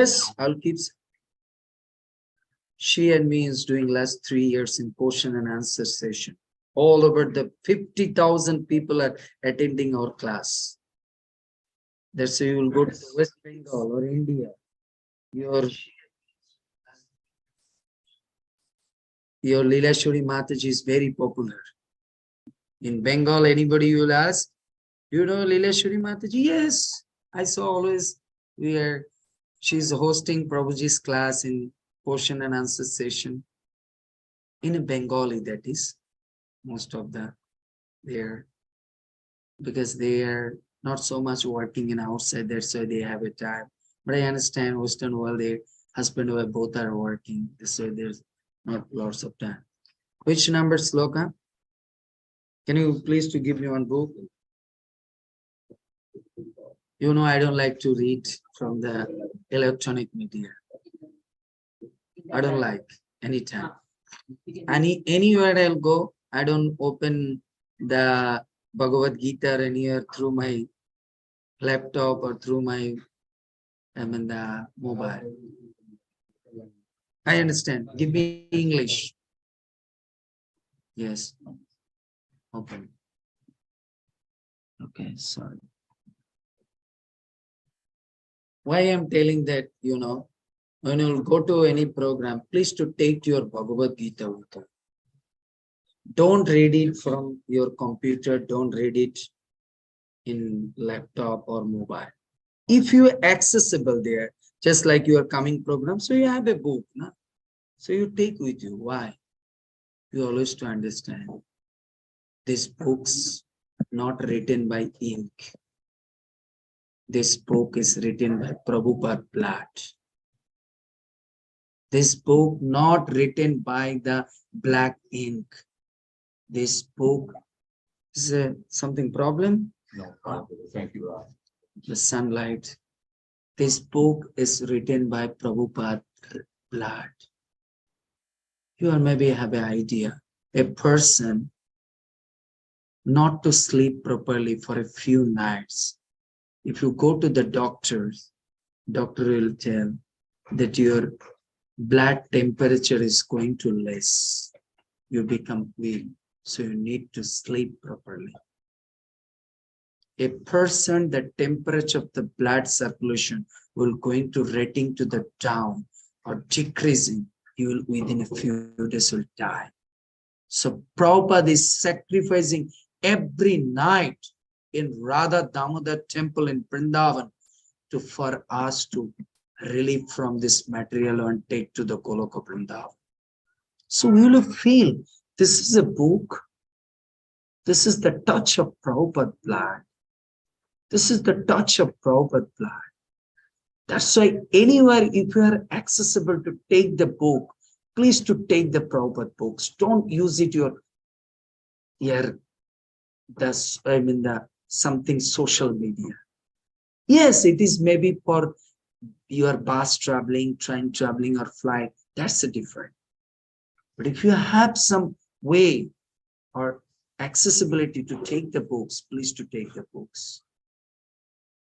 Yes, I'll keep. She and me is doing last 3 years in question and answer session. All over the 50,000 people are attending our class. That's why you will go to West Bengal or India. Your Leelashwari Mataji is very popular. In Bengal, anybody will ask, you know Leelashwari Mataji? Yes, I saw always where she's hosting Prabhuji's class in question and answer session. In Bengali, that is, most of the there, because they are not so much working in outside, that's why they have a time. But I understand Western world, their husband and wife both are working, so there's not lots of time. Which number sloka? Can you please to give me one book? You know, I don't like to read from the electronic media. I don't like anytime. Anywhere I'll go, I don't open the Bhagavad Gita anywhere through my laptop or through my, the mobile. I understand. Give me English. Yes. Open. Okay, sorry. Why I'm telling that, you know, when you go to any program, please to take your Bhagavad Gita with you. Don't read it from your computer. Don't read it in laptop or mobile. If you are accessible there, just like your coming program, so you have a book, no? So you take with you. Why? You always to understand this book's not written by ink. This book is written by Prabhupada blood. This book not written by the black ink. This book is something problem? No problem. Thank you, Raj. The sunlight. This book is written by Prabhupada blood. You all maybe have an idea. A person not to sleep properly for a few nights. If you go to the doctor will tell that your blood temperature is going to less. You become weak, so you need to sleep properly. A person, the temperature of the blood circulation will going to rating to the down or decreasing. You will within a few days will die. So Prabhupada is sacrificing every night in Radha Damodar temple in Vrindavan for us to relieve from this material and take to the Goloka Vrindavan. So we will feel this is a book. This is the touch of Prabhupada blood. This is the touch of Prabhupada blood. That's why anywhere, if you are accessible to take the book, please to take the Prabhupada books. Don't use it the something social media. Yes, it is maybe for your bus traveling, train traveling, or flight. That's a different. But if you have some way or accessibility to take the books, please to take the books.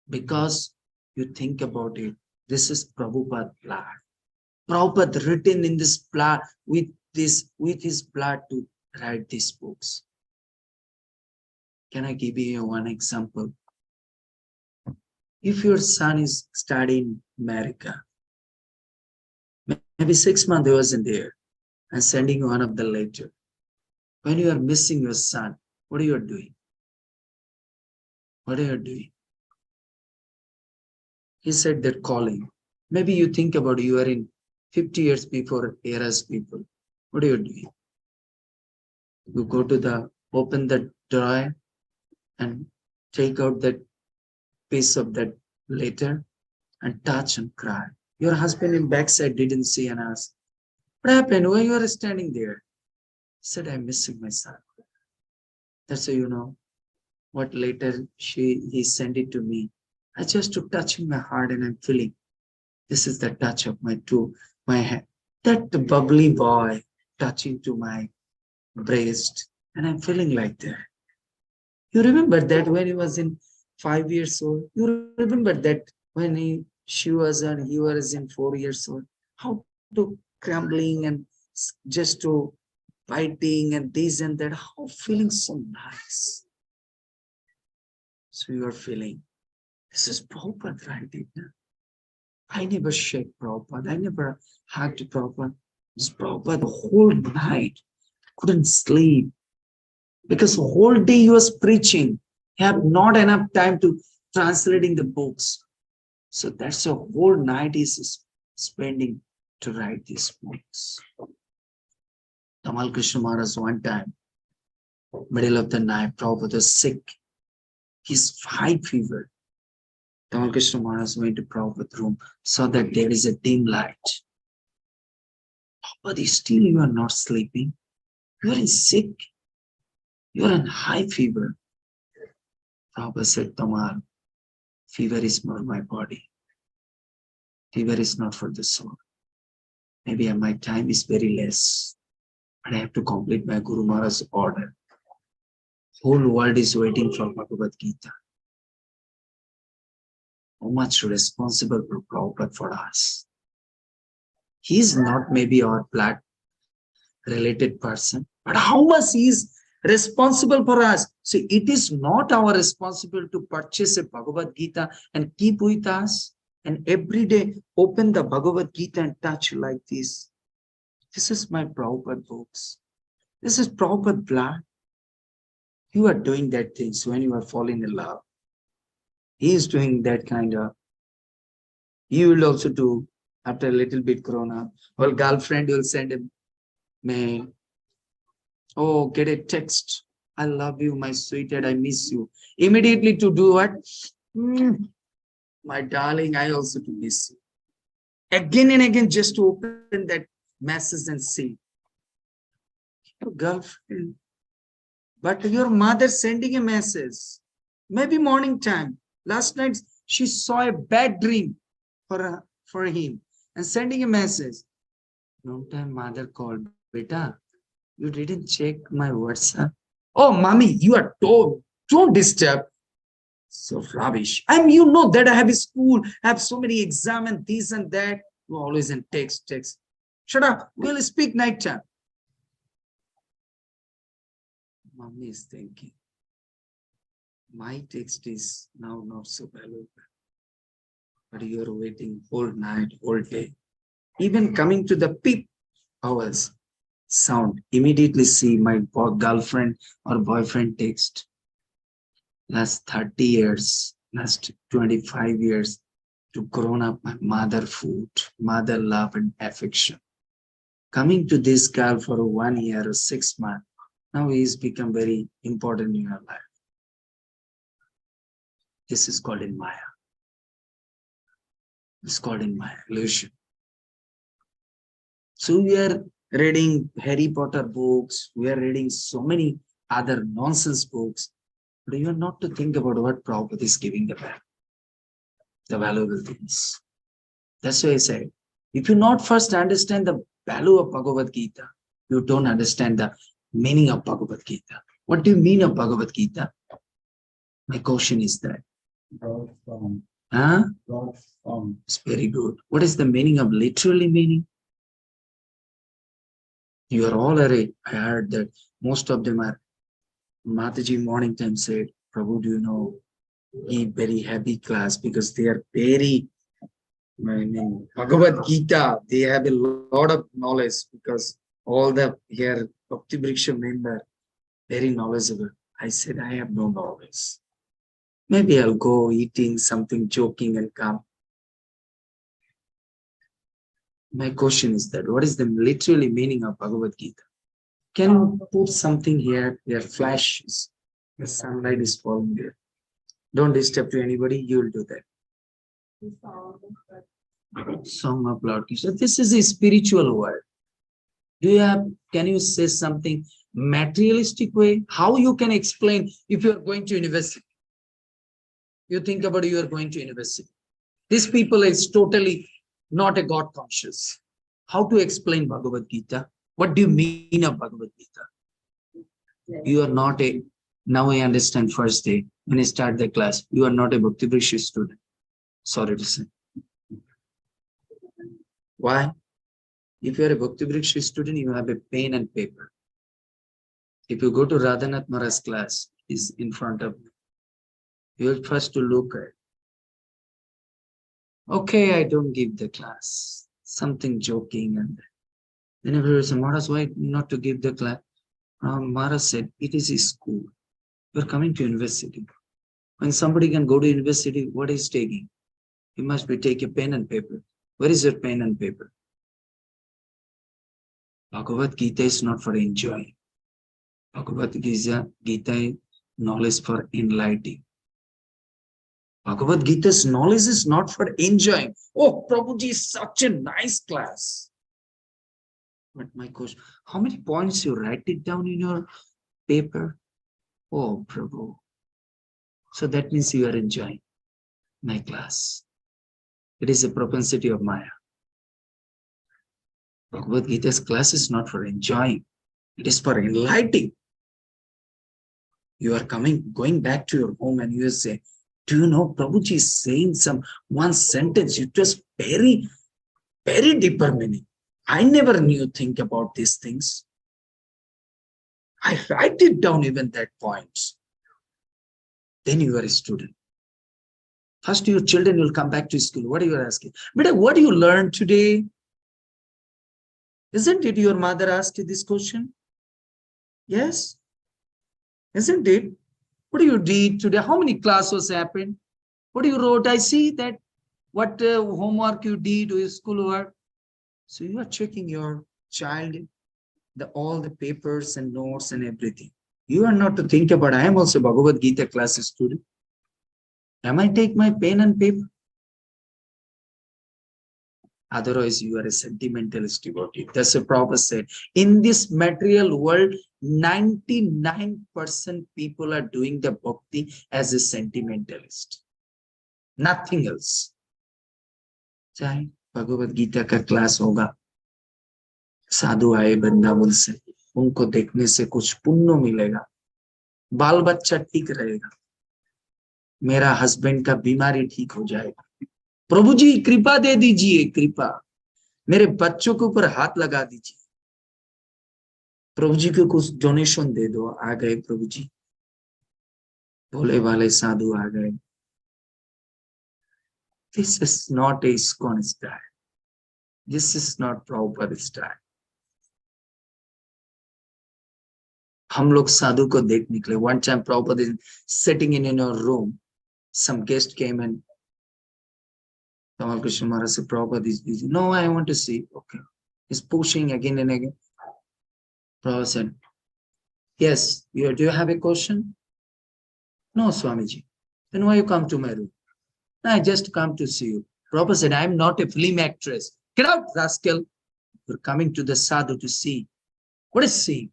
Because you think about it, this is Prabhupada blood. Prabhupada written in this blood with his blood to write these books. Can I give you one example? If your son is studying in America, maybe 6 months he wasn't there, and sending you one of the letter. When you are missing your son, what are you doing? What are you doing? He said that calling. Maybe you think about it, you are in 50 years before era's people. What are you doing? You go to open the drawer and take out that piece of that letter and touch and cry. Your husband in backside didn't see and asked, what happened? Why you are standing there? He said, I'm missing my son. That's how you know what later he sent it to me. I just to touching my heart and I'm feeling this is the touch of my hand. That bubbly boy touching to my breast, and I'm feeling like that. You remember that when he was in 5 years old? You remember that when he was in 4 years old. How to crumbling and just to fighting and this and that. How feeling so nice. So you are feeling, this is Prabhupada writing. I never shake Prabhupada. I never hugged Prabhupada. This Prabhupada the whole night couldn't sleep because the whole day he was preaching. He had not enough time to translating the books. So that's a whole night he's spending to write these books. Tamal Krishna Maharaj one time, middle of the night, Prabhupada was sick. He's high fever. Tamal Krishna Maharaj went to Prabhupada's room, saw that there is a dim light. But still you are not sleeping. You are sick. You are in high fever. Prabhupada said, Tamal, fever is for my body. Fever is not for the soul. Maybe my time is very less, but I have to complete my Guru Maharaj's order. Whole world is waiting for Bhagavad Gita. How much responsible for Prabhupada for us. He is not maybe our blood related person, but how much he is responsible for us. So it is not our responsibility to purchase a Bhagavad Gita and keep with us and every day open the Bhagavad Gita and touch like this. This is my Prabhupada books. This is Prabhupada blood. You are doing that things when you are falling in love. He is doing that kind of. You will also do after a little bit grown up. Well, girlfriend will send a mail. Oh, get a text. I love you, my sweetheart. I miss you. Immediately to do what? My darling, I also to miss you. Again and again, just to open that message and see. Your girlfriend. But your mother sending a message. Maybe morning time. Last night, she saw a bad dream for him and sending a message. Long time mother called, Beta, you didn't check my WhatsApp. Oh, mommy, you are told, don't disturb. So rubbish. You know that I have a school, I have so many exams and this and that. You always in text. Shut up, we'll speak night time. Mommy is thinking, my text is now not so valuable. But you are waiting whole night, whole day. Even coming to the peep hours, sound, immediately see my girlfriend or boyfriend text. Last 30 years, last 25 years, to grown up my mother food, mother love and affection. Coming to this girl for 1 year or 6 months, now he's become very important in your life. This is called in Maya. It's called in Maya, illusion. So we are reading Harry Potter books, we are reading so many other nonsense books, but you are not to think about what Prabhupada is giving the valuable things. That's why I said, if you not first understand the value of Bhagavad Gita, you don't understand the meaning of Bhagavad Gita. What do you mean of Bhagavad Gita? My question is that. It's very good. What is the meaning of literally meaning? You are all array. I heard that most of them are. Mataji morning time said, Prabhu, do you know, he very heavy class because they are very, Bhagavad Gita, they have a lot of knowledge because all the here Bhakti Vriksha member, very knowledgeable. I said, I have no knowledge. Maybe I'll go eating something, joking and come. My question is that, what is the literally meaning of Bhagavad Gita? Can you put something here, there flashes, the sunlight is falling there. Don't disturb to anybody, you will do that. Song of Lord Krishna. This is a spiritual word. Can you say something materialistic way? How you can explain if you are going to university? You think about you are going to university. These people is totally not a God conscious. How to explain Bhagavad Gita? What do you mean of Bhagavad Gita? You are not a, now I understand first day, when I start the class, you are not a Bhakti Vriksha student. Sorry to say. Why? If you are a Bhakti Vriksha student, you have a pen and paper. If you go to Radhanath Maharaj's class, is in front of you. You will first to look at. Okay, I don't give the class. Something joking, and then everybody said, Maharaj, why not to give the class? Maharaj said, it is a school. You are coming to university. When somebody can go to university, what is taking? You must be take a pen and paper. Where is your pen and paper? Bhagavad Gita is not for enjoying. Bhagavad Gita is knowledge for enlightening. Bhagavad Gita's knowledge is not for enjoying. Oh, Prabhuji is such a nice class. But my question, how many points you write it down in your paper? Oh, Prabhu. So that means you are enjoying my class. It is a propensity of Maya. Bhagavad Gita's class is not for enjoying. It is for enlightening. You are going back to your home and you say, do you know Prabhuji is saying one sentence, it was very, very deeper meaning. I never knew think about these things. I write it down even that points. Then you are a student. First your children will come back to school. What are you asking? But what do you learn today? Isn't it your mother asked you this question? Yes. Isn't it? What do you read today? How many classes happened? What do you wrote? I see that what homework you did or schoolwork. So you are checking your child, all the papers and notes and everything. You are not to think about, I am also Bhagavad Gita class student. Am I take my pen and paper? Otherwise, you are a sentimentalist about it. That's a proper said. In this material world, 99% people are doing the bhakti as a sentimentalist. Nothing else. चाहे भगवद गीता का class होगा, साधु आए वृंदावन से, उनको देखने से कुछ पुण्य मिलेगा, बाल बच्चा ठीक रहेगा, मेरा हस्बैंड का बीमारी ठीक हो जाएगा, प्रभु जी कृपा दे दीजिए, कृपा मेरे बच्चों के ऊपर हाथ लगा दीजिए, प्रभु जी को कुछ डोनेशन दे दो, आ गए प्रभु जी, भोले वाले साधु आ गए. This is not a ISKCON style. This is not Prabhupada style. हम लोग साधु को देख निकले. One time Prabhupada is sitting in a room. Some guest came and Tamal Krishna Maharaj said, Prabhupada is busy. No, I want to see. Okay. He's pushing again and again. Prabhupada said, yes, do you have a question? No, Swamiji. Then why you come to my room? I just come to see you. Prabhupada said, I am not a film actress. Get out, rascal. You're coming to the sadhu to see. What is see?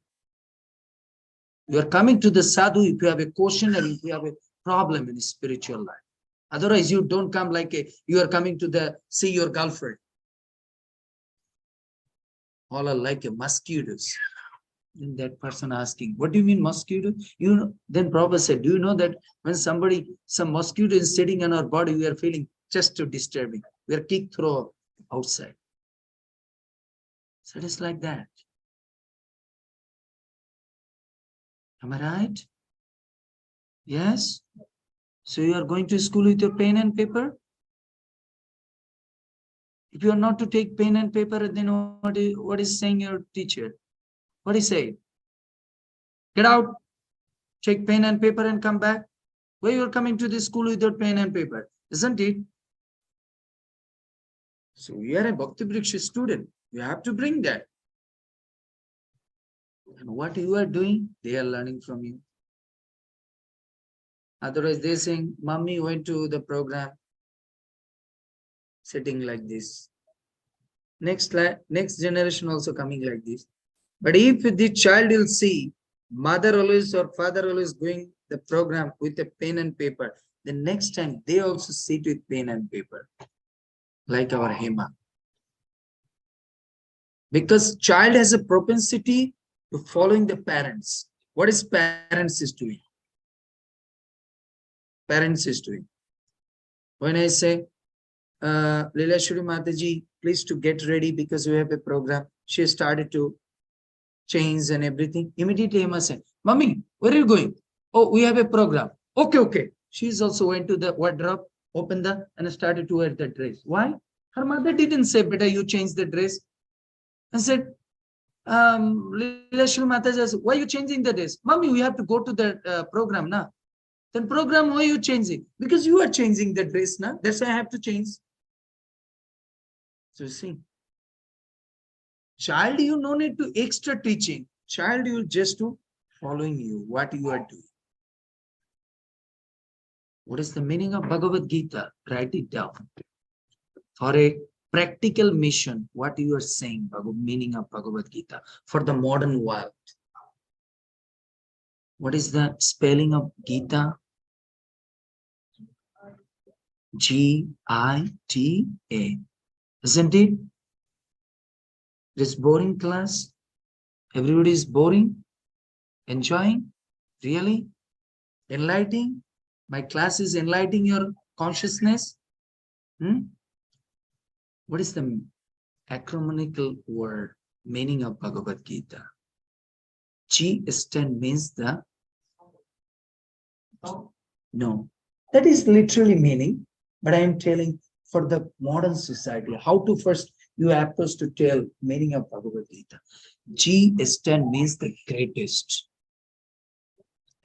You are coming to the sadhu if you have a question or if you have a problem in spiritual life. Otherwise, you don't come like you are coming to see your girlfriend. All are like a mosquitoes. And that person asking, what do you mean mosquito? Then Prabhupada said, do you know that when some mosquito is sitting on our body, we are feeling just too disturbing. We are kicked through outside. So it is like that. Am I right? Yes? So you are going to school with your pen and paper? If you are not to take pen and paper, then what is saying your teacher? What is saying? Get out, take pen and paper and come back. Why you are coming to the school without pen and paper? Isn't it? So you are a Bhakti Vriksha student. You have to bring that. And what you are doing, they are learning from you. Otherwise, they're saying, Mommy went to the program, sitting like this. Next generation also coming like this. But if the child will see mother always or father always going the program with a pen and paper, the next time they also sit with pen and paper, like our Hema. Because child has a propensity to following the parents. What is parents is doing? Parents is doing. When I say, Leela Shri Mataji, please to get ready because we have a program. She started to change and everything. Immediately Emma said, Mommy, where are you going? Oh, we have a program. Okay, okay. She's also went to the wardrobe, opened the and started to wear the dress. Why? Her mother didn't say, Beta, you change the dress. I said, Leela Mata says, why are you changing the dress? Mommy, we have to go to the program now. Then program, why are you changing? Because you are changing the dress now. That's why I have to change. So you see, child, you no need to extra teaching. Child, you just to following you, what you are doing. What is the meaning of Bhagavad Gita? Write it down. For a practical mission, what you are saying, meaning of Bhagavad Gita, for the modern world. What is the spelling of Gita? G-I-T-A. Isn't it? This boring class? Everybody is boring? Enjoying? Really? Enlightening? My class is enlightening your consciousness? What is the acronymical word meaning of Bhagavad Gita? G stand means the no. That is literally meaning, but I am telling for the modern society, how to first you have to tell meaning of Bhagavad Gita. G stand means the greatest.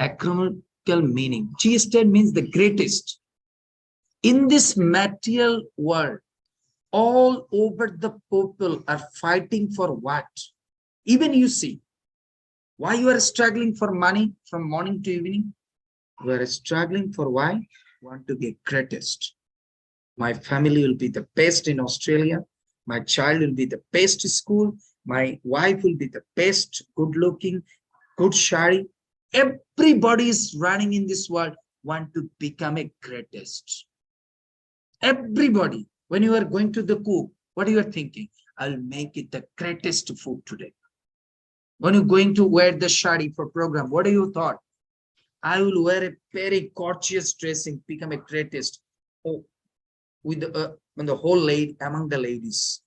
Acronymical meaning. G stand means the greatest. In this material world, all over the people are fighting for what? Even you see, why you are struggling for money from morning to evening? You are struggling for why? You want to be greatest. My family will be the best in Australia. My child will be the best school. My wife will be the best, good looking, good shari. Everybody is running in this world, want to become a greatest. Everybody. When you are going to the cook, what you are thinking? I'll make it the greatest food today. When you're going to wear the shari for program, what do you thought? I will wear a very gorgeous dressing, become a greatest. Oh, with the whole lady among the ladies.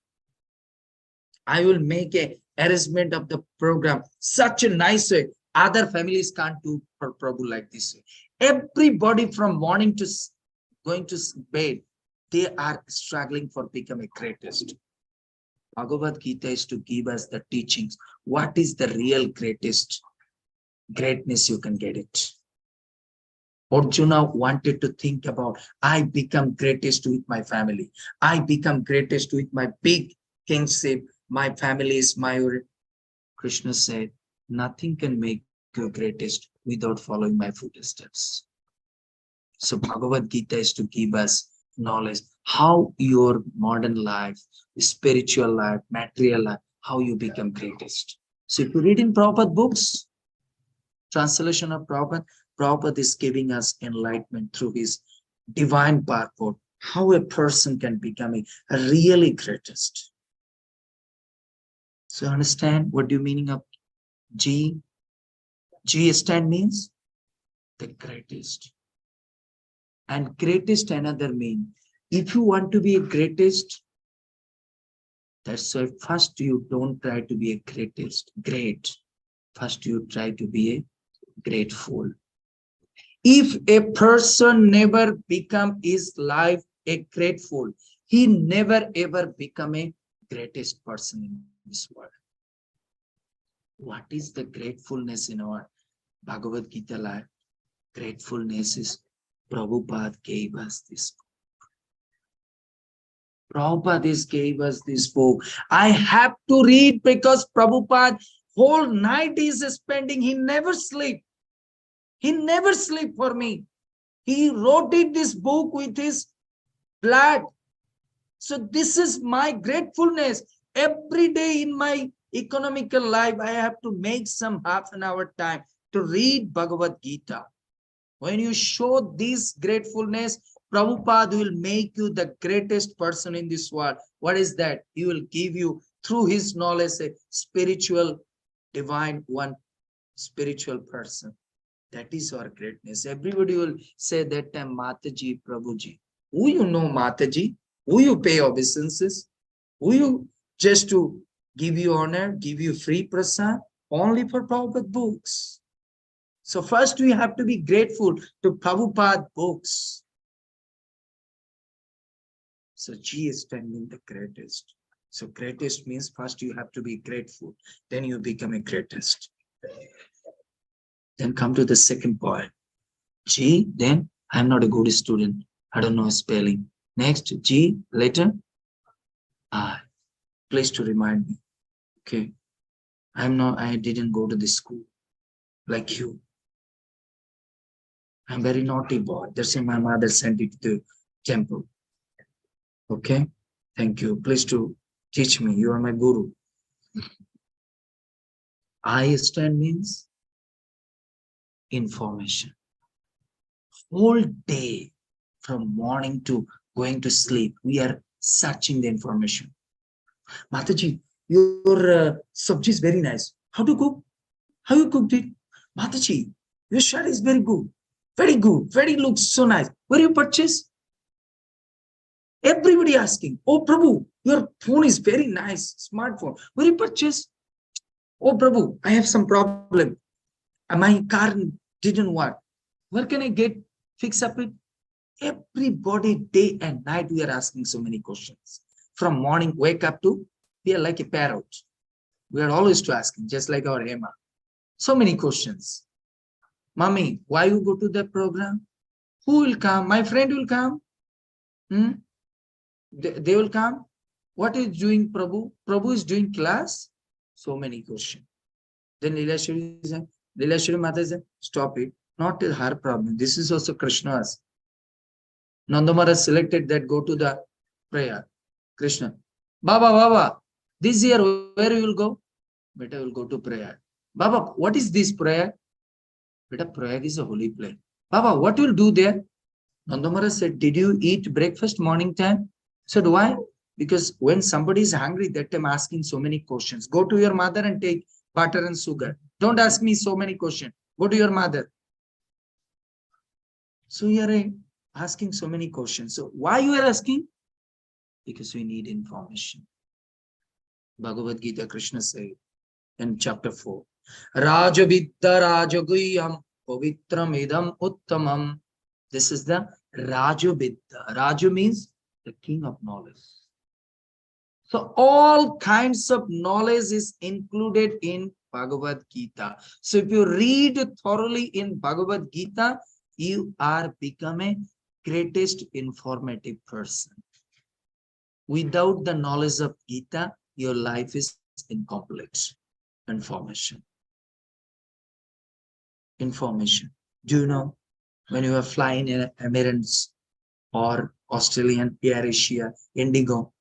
I will make a arrangement of the program such a nice way. Other families can't do for Prabhu like this. Everybody from morning to going to bed, they are struggling for becoming greatest. Bhagavad Gita is to give us the teachings. What is the real greatest greatness you can get it? Arjuna wanted to think about, I become greatest with my family. I become greatest with my big kingship. My family is my. Krishna said, nothing can make you greatest without following my footsteps. So Bhagavad Gita is to give us knowledge how your modern life, spiritual life, material life, how you become greatest. So if you read in Prabhupada books, translation of Prabhupada is giving us enlightenment through his divine purport, how a person can become a really greatest. So understand what do you meaning of G? G stand means the greatest. And greatest another mean. If you want to be a greatest, that's why first you don't try to be a greatest, great. First you try to be a grateful. If a person never become his life a grateful, he never ever become a greatest person in this world. What is the gratefulness in our Bhagavad Gita life? Gratefulness is Prabhupada gave us this book. Prabhupada gave us this book. I have to read because Prabhupada whole night is spending. He never sleep. He never sleep for me. He wrote it this book with his blood. So this is my gratefulness. Every day in my economical life, I have to make some half an hour time to read Bhagavad Gita. When you show this gratefulness, Prabhupada will make you the greatest person in this world. What is that? He will give you, through his knowledge, a spiritual, divine one, spiritual person. That is our greatness. Everybody will say that time, Mataji, Prabhuji. Who you know, Mataji? Who you pay obeisances? Who you just to give you honor, give you free prasad only for Prabhupada books. So first we have to be grateful to Prabhupada books. So G is standing the greatest. So greatest means first you have to be grateful, then you become a greatest. Then come to the second point. G, then I'm not a good student. I don't know spelling. Next, G, later, I. Please to remind me. Okay. I didn't go to the school like you. I'm very naughty boy. That's why my mother sent it to temple. Okay. Thank you. Please to teach me. You are my guru. I stand means information. Whole day from morning to going to sleep, we are searching the information. Mataji, your sabji is very nice. How to cook? How you cooked it? Mataji, your shirt is very good. Very good. Very looks so nice. Where you purchase? Everybody asking, oh Prabhu, your phone is very nice, smartphone. Where you purchase? Oh Prabhu, I have some problem. My car didn't work. Where can I get fix up it? Everybody, day and night, we are asking so many questions. From morning, wake up to, we are like a parrot. We are always to asking, just like our Hema. So many questions. Mommy, why you go to the program? Who will come? My friend will come. Hmm? They will come. What is doing Prabhu? Prabhu is doing class. So many questions. Then Leelashwari Mata said, stop it. Not her problem. This is also Krishna's. Nanda Maharaj selected that go to the prayer. Krishna. Baba, this year where you will go? Beta will go to prayer. Baba, what is this prayer? Beta, prayer is a holy place. Baba, what will do there? Nanda Maharaj said, did you eat breakfast morning time? Said, why? Because when somebody is hungry, that time asking so many questions. Go to your mother and take butter and sugar. Don't ask me so many questions. Go to your mother. So you are asking so many questions. So why you are asking? Because we need information. Bhagavad Gita, Krishna said in chapter 4, Rajavidya Rajaguyam Pavitram Idam Uttamam. This is the Rajavidya. Raja means the king of knowledge. So all kinds of knowledge is included in Bhagavad Gita. So if you read thoroughly in Bhagavad Gita, you are becoming greatest informative person. Without the knowledge of Gita, your life is incomplete. Information. Information. Do you know when you are flying in Emirates or Australian, Air Asia, Indigo,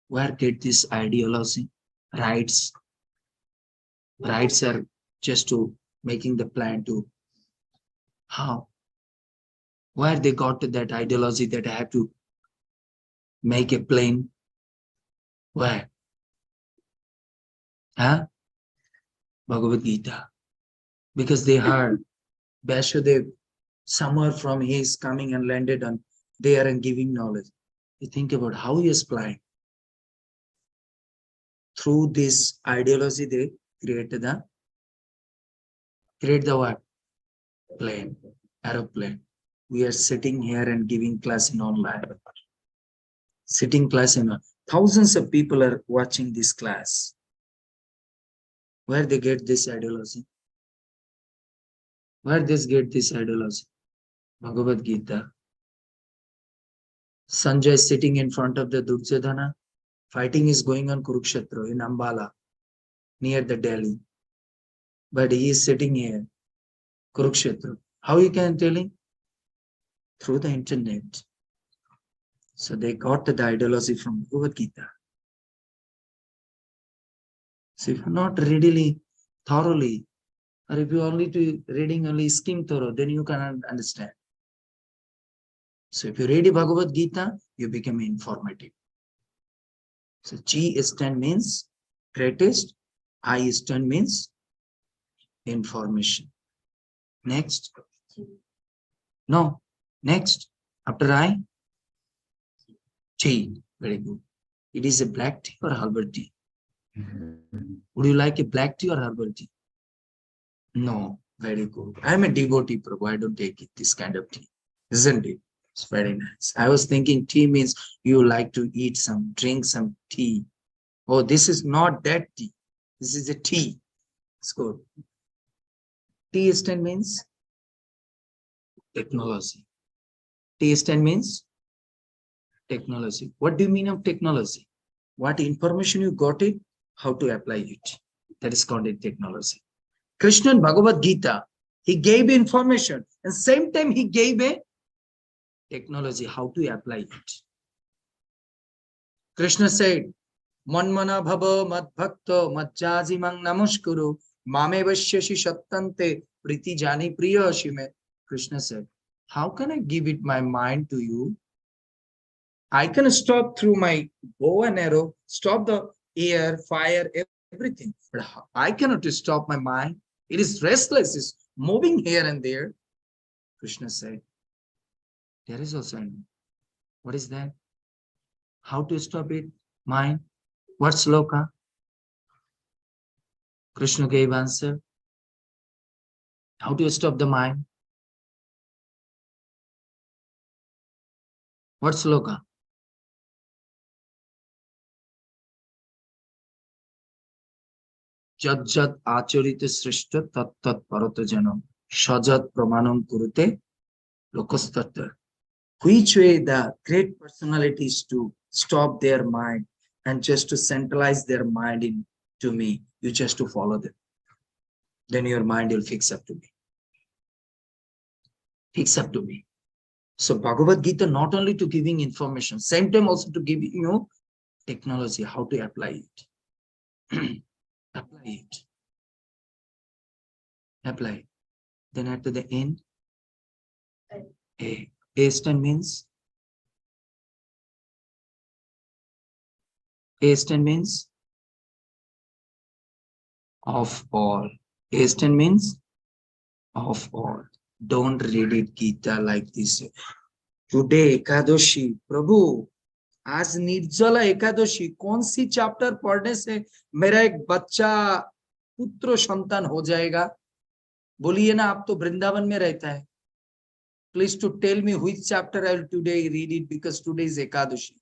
where did this ideology? Rights are just to making the plan to how? Where they got to that ideology that I have to make a plane? Where? Huh? Bhagavad Gita. Because they heard Vasudev somewhere from he is coming and landed on there and giving knowledge. You think about how he is flying. Through this ideology, they create the what? Plane, aeroplane. We are sitting here and giving class in online. Sitting class in thousands of people are watching this class. Where they get this ideology? Where they get this ideology? Bhagavad Gita. Sanjay is sitting in front of the Duryodhana. Fighting is going on Kurukshetra in Ambala, near the Delhi. But he is sitting here, Kurukshetra. How you can tell him? Through the internet. So they got the ideology from Bhagavad Gita. So if you're not readily, thoroughly, or if you only to reading only skim thorough, then you cannot understand. So if you read Bhagavad Gita, you become informative. So G stand means greatest, I stand means information. Next. No. Next. After I, G. Very good. It is a black tea or herbal tea? Would you like a black tea or herbal tea? No, very good. I'm a devotee, Prabhu. I don't take it, this kind of tea, isn't it? It's very nice. I was thinking tea means you like to eat some, drink some tea. Oh, this is not that tea. This is a tea. It's good. Tea stand means technology. Tea stand means technology. What do you mean of technology? What information you got it, how to apply it. That is called a technology. Krishna in Bhagavad Gita, he gave information and same time he gave a technology, how to apply it. Krishna said, Manmana bhava mad bhakta majjaji mang namaskuru mame vasyashi sattante priti jani priya shime. Krishna said, how can I give it my mind to you? I can stop through my bow and arrow, stop the air, fire, everything. But I cannot stop my mind. It is restless, it's moving here and there. Krishna said, there is also an. What is that? How to stop it? Mind. What sloka? Krishna gave answer. How to stop the mind? What sloka? Jat jat acharita srishta tat tat parato jano sajat pramanam kurute lokastatta. Which way the great personalities to stop their mind and just to centralize their mind into me, you just to follow them. Then your mind will fix up to me. Fix up to me. So Bhagavad Gita not only to giving information, same time also to give you technology, how to apply it. Apply it. Apply. Then at the end, A. A stand means? A stand means? Of all. A stand means? Of all. Don't read it Gita like this. Today Ekadashi, Prabhu, आज निर्जला एकादशी कौन सी chapter पढ़ने से मेरा एक बच्चा पुत्र संतान हो जाएगा? बोलिए ना, आप तो वृंदावन में रहता है. Please to tell me which chapter I will today read it because today is Ekadashi.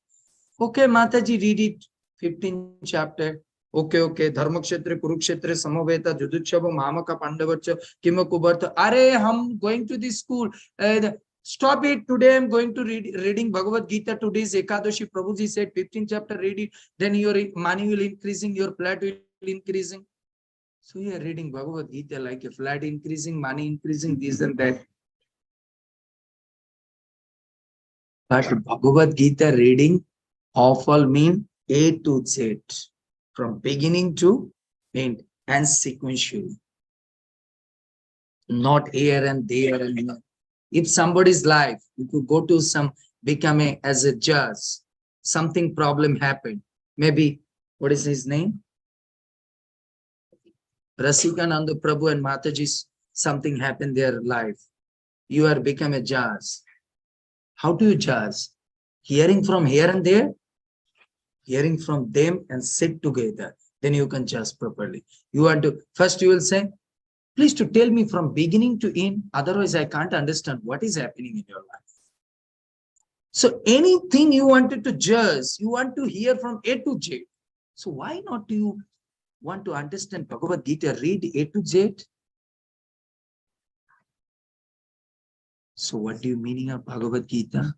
Okay, Mataji, read it. 15 chapter. Okay. धर्मक्षेत्र Kurukshetra समवेत जुजुत्सव मामक पांडवच्च किम कुबर्त. अरे हम going to this school. Stop it. Today I'm going to reading Bhagavad Gita. Today is Ekadashi. Prabhuji said 15 chapter, read it. Then your money will increasing, your flat will increasing. So you are reading Bhagavad Gita like a flat increasing, money increasing, this and that. But Bhagavad Gita reading of all mean A to Z, from beginning to end and sequentially. Not here and there and here. If somebody's life, you could go to some, become as a judge, something problem happened. Maybe, what is his name? Rasikananda Prabhu and Mataji's, something happened their life. You are become a judge. How do you judge? Hearing from here and there? Hearing from them and sit together. Then you can judge properly. You want to, first you will say, please to tell me from beginning to end, otherwise I can't understand what is happening in your life. So anything you wanted to judge, you want to hear from A to Z. So why not do you want to understand Bhagavad Gita, read A to Z? So what do you meaning of Bhagavad Gita?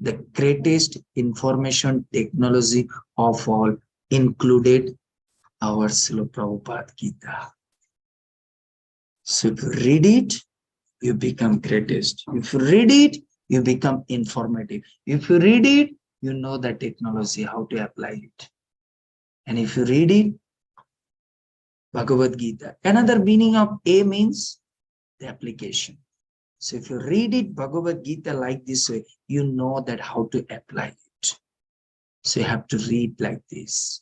The greatest information technology of all included our Srila Prabhupada Gita. So if you read it, you become greatest. If you read it, you become informative. If you read it, you know the technology, how to apply it. And if you read it, Bhagavad Gita. Another meaning of A means the application. So if you read it, Bhagavad Gita like this way, you know that how to apply it. So you have to read like this.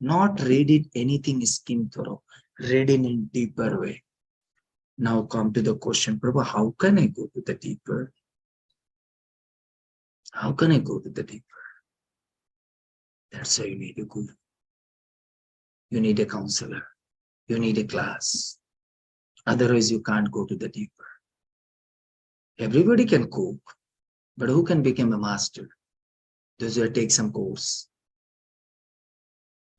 Not read it anything skim thorough. Read it in deeper way. Now come to the question, Prabhu, how can I go to the deeper? How can I go to the deeper? That's why you need a guru. You need a counselor. You need a class. Otherwise, you can't go to the deeper. Everybody can cook, but who can become a master? Those who take some course.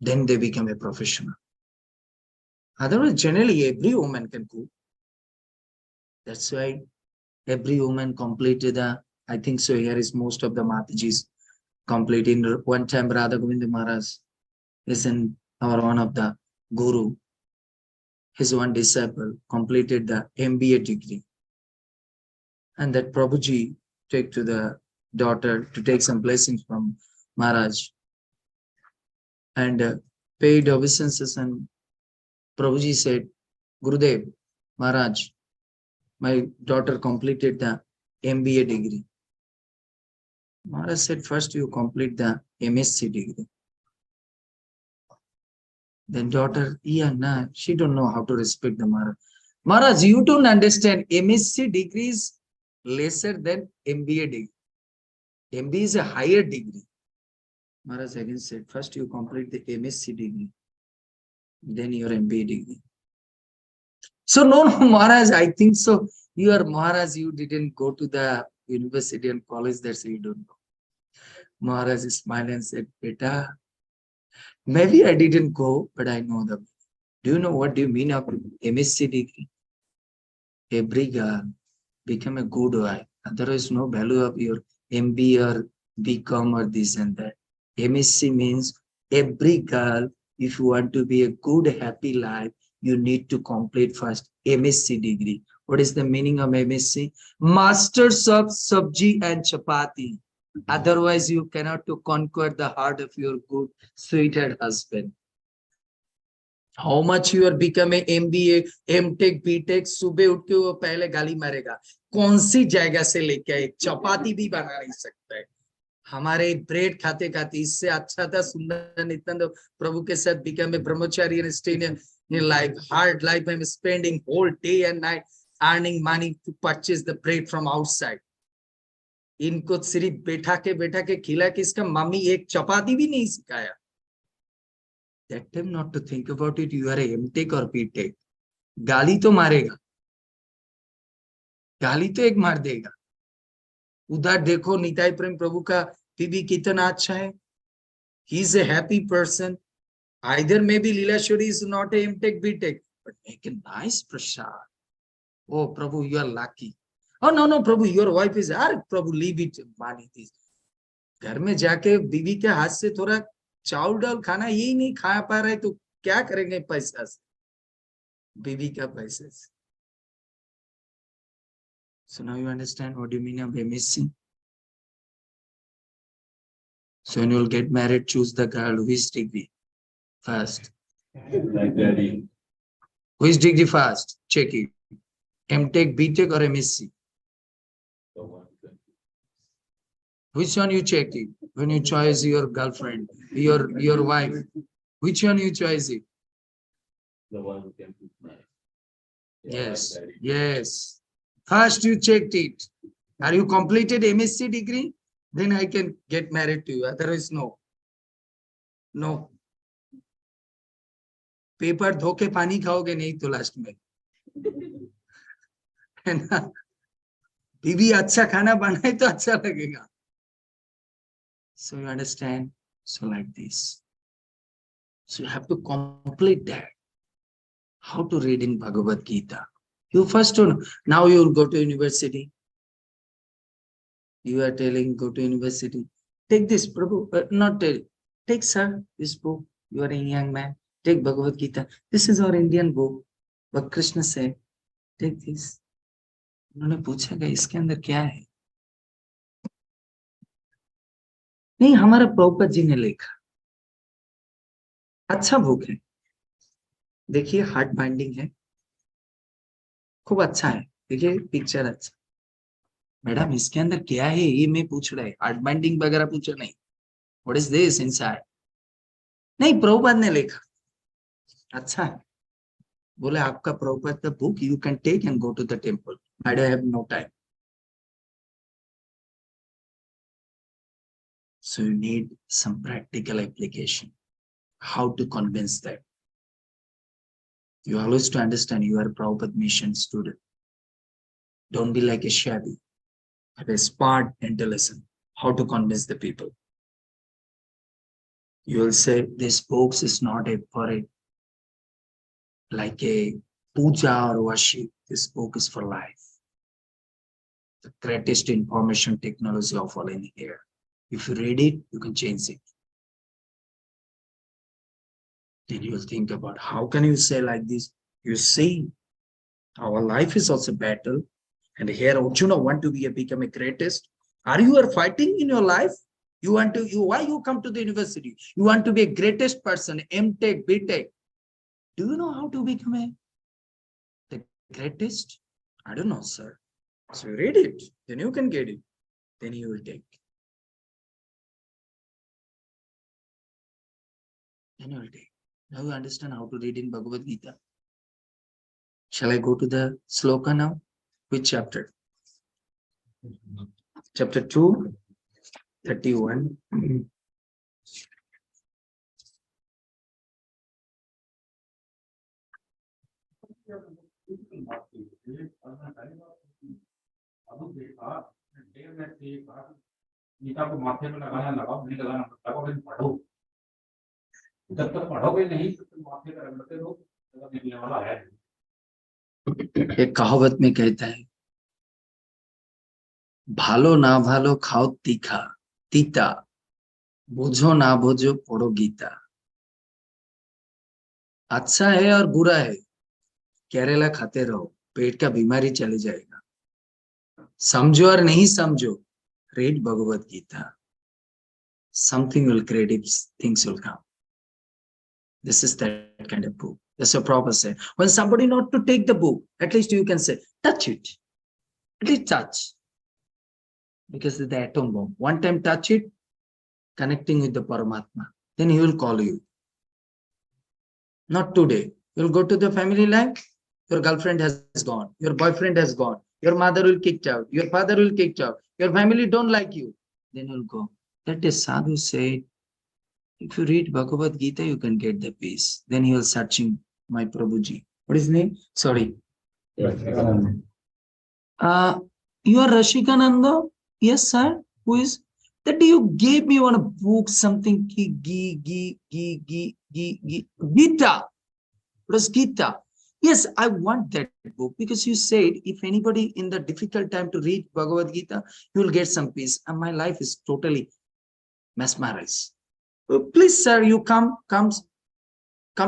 Then they become a professional. Otherwise, generally, every woman can cook. That's why every woman completed the, I think so here is most of the Matajis completing. One time Radha Govinda Maharaj is in our one of the guru. His one disciple completed the MBA degree. And that Prabhuji take to the daughter to take some blessings from Maharaj and paid obeisances, and Prabhuji said, Gurudev, Maharaj, my daughter completed the MBA degree. Maharaj said, first you complete the MSc degree. Then daughter, yeah, nah, she don't know how to respect the Maharaj. Maharaj, you don't understand. MSc degree is lesser than MBA degree. MBA is a higher degree. Maharaj again said, first you complete the MSc degree, then your MBA degree. So no, Maharaj, I think so. You are Maharaj, you didn't go to the university and college, that's why you don't know. Maharaj smiled and said, Beta, maybe I didn't go, but I know them. Do you know what do you mean of MSc degree? Every girl become a good wife. Otherwise, no value of your MBA or BCom or this and that. MSc means every girl, if you want to be a good, happy life, you need to complete first MSc degree. What is the meaning of MSc? Masters of Sabji and Chapati. Otherwise, you cannot to conquer the heart of your good, sweetheart husband. How much you are become a MBA, MTech, BTech, सुबह उठ के वो पहले गाली मारेगा, कौन सी जगह से लेके आए, चपाती भी बना नहीं सकता है. हमारे ब्रेड खाते खाते इससे अच्छा था सुंदर नित्यानंद प्रभु के साथ become a brahmachari and stay in life, hard life. I'm spending whole day and night earning money to purchase the bread from outside. इनको सिर्फ बैठा के खिला के इसका मम्मी एक चपाती भी नहीं सिखाया. That time not to think about it, you are a MTech or BTech. गाली तो मारेगा, गाली तो एक मार देगा. उधर देखो निताई प्रेम प्रभु का बीबी कितना अच्छा है. He is a happy person. Either maybe Leelashwari is not a MTech, BTech, but make a nice prasad. Oh, Prabhu, you are lucky. Oh, no, Prabhu, your wife is, Prabhu, leave it, money this. घर में जाके बीवी के हाथ से थोड़ा चावल डाल खाना यही नहीं खा पा रहे तो क्या करेंगे पैसा से, बीवी का पैसा से. So now you understand what do you mean of MSc. So when you will get married, choose the girl who is degree first. Like daddy. Who is degree first? Check it. MTech, BTech or MSc? The one that- Which one you check it? When you choose your girlfriend, your wife, which one you choose it? The one who can cook nice. Yeah, Yes, like daddy. yes. First you checked it. Are you completed MSc degree? Then I can get married to you. Otherwise, no. No. Paper धो के पानी खाओगे नहीं तो last में, है ना. बीवी अच्छा खाना बनाए तो अच्छा लगेगा. So you understand? So like this. So you have to complete that. How to read in Bhagavad Gita. You first don't know. Now you will go to university. You are telling go to university. Take this, Prabhu. Not tell. Take sir this book. You are a young man. Take Bhagavad Gita. This is our Indian book. But Krishna said, take this. उन्होंने पूछा कि इसके अंदर क्या है. नहीं, हमारा प्रभुपाद जी ने लिखा. अच्छा बुक है. देखिए हार्ट बाइंडिंग है, खूब अच्छा है. देखिए पिक्चर अच्छा. मैडम इसके अंदर क्या है ये मैं पूछ रहा है, हार्ट बाइंडिंग वगैरह पूछा नहीं. What is this inside? नहीं, प्रभुपाद ने लिखा. अच्छा है. बोले आपका प्रभुपाद का book you can take and go to the temple. I don't have no time. So you need some practical application. How to convince that? You always to understand you are a Prabhupada mission student. Don't be like a shabby. Have a smart intelligence. How to convince the people? You will say this box is not a for a like a puja or worship. This book is for life. The greatest information technology of all in here. If you read it, you can change it. Then you will think about how can you say like this? You see, our life is also battle. And here Arjuna want to become a greatest. Are you are fighting in your life? You want to, why you come to the university? You want to be a greatest person, M.Tech, B.Tech. Do you know how to become the greatest? I don't know, sir. So you read it, then you can get it. Then you will take. Then you will take. Now you understand how to read in Bhagavad Gita. Shall I go to the sloka now? Which chapter? Chapter 2, 31. Gita को माथे पे लगाना लगाओ, नहीं लगाना लगाओ, लेकिन पढ़ो। जब तक पढ़ोगे नहीं तब तक माथे पे रगड़ते रहो, जगह निकलने वाला है। एक कहावत में कहता है भालो ना भालो खाओ तीखा तीता बोझो ना बोझो पढ़ो गीता। अच्छा है और बुरा है केरला खाते रहो पेट का बीमारी चले जाएगा। समझो और नहीं समझो read Bhagavad Gita. Something will create if things will come. This is that kind of book. That's a proper say. When somebody not to take the book, at least you can say, touch it. At least touch. Because it's the atom bomb. One time touch it, connecting with the Paramatma. Then he will call you. Not today. You'll go to the family life, your girlfriend has gone, your boyfriend has gone, your mother will kicked out, your father will kicked out, your family don't like you. Then you'll go. That is Sadhu said, if you read Bhagavad Gita, you can get the peace. Then he was searching my Prabhuji. What is his name? Sorry. You are Rashikananda? Yes, sir. Who is? That you gave me one book, something Gita. What is Gita? Yes, I want that book because you said if anybody in the difficult time to read Bhagavad Gita, you will get some peace. And my life is totally mesmerized. Please, sir, you come to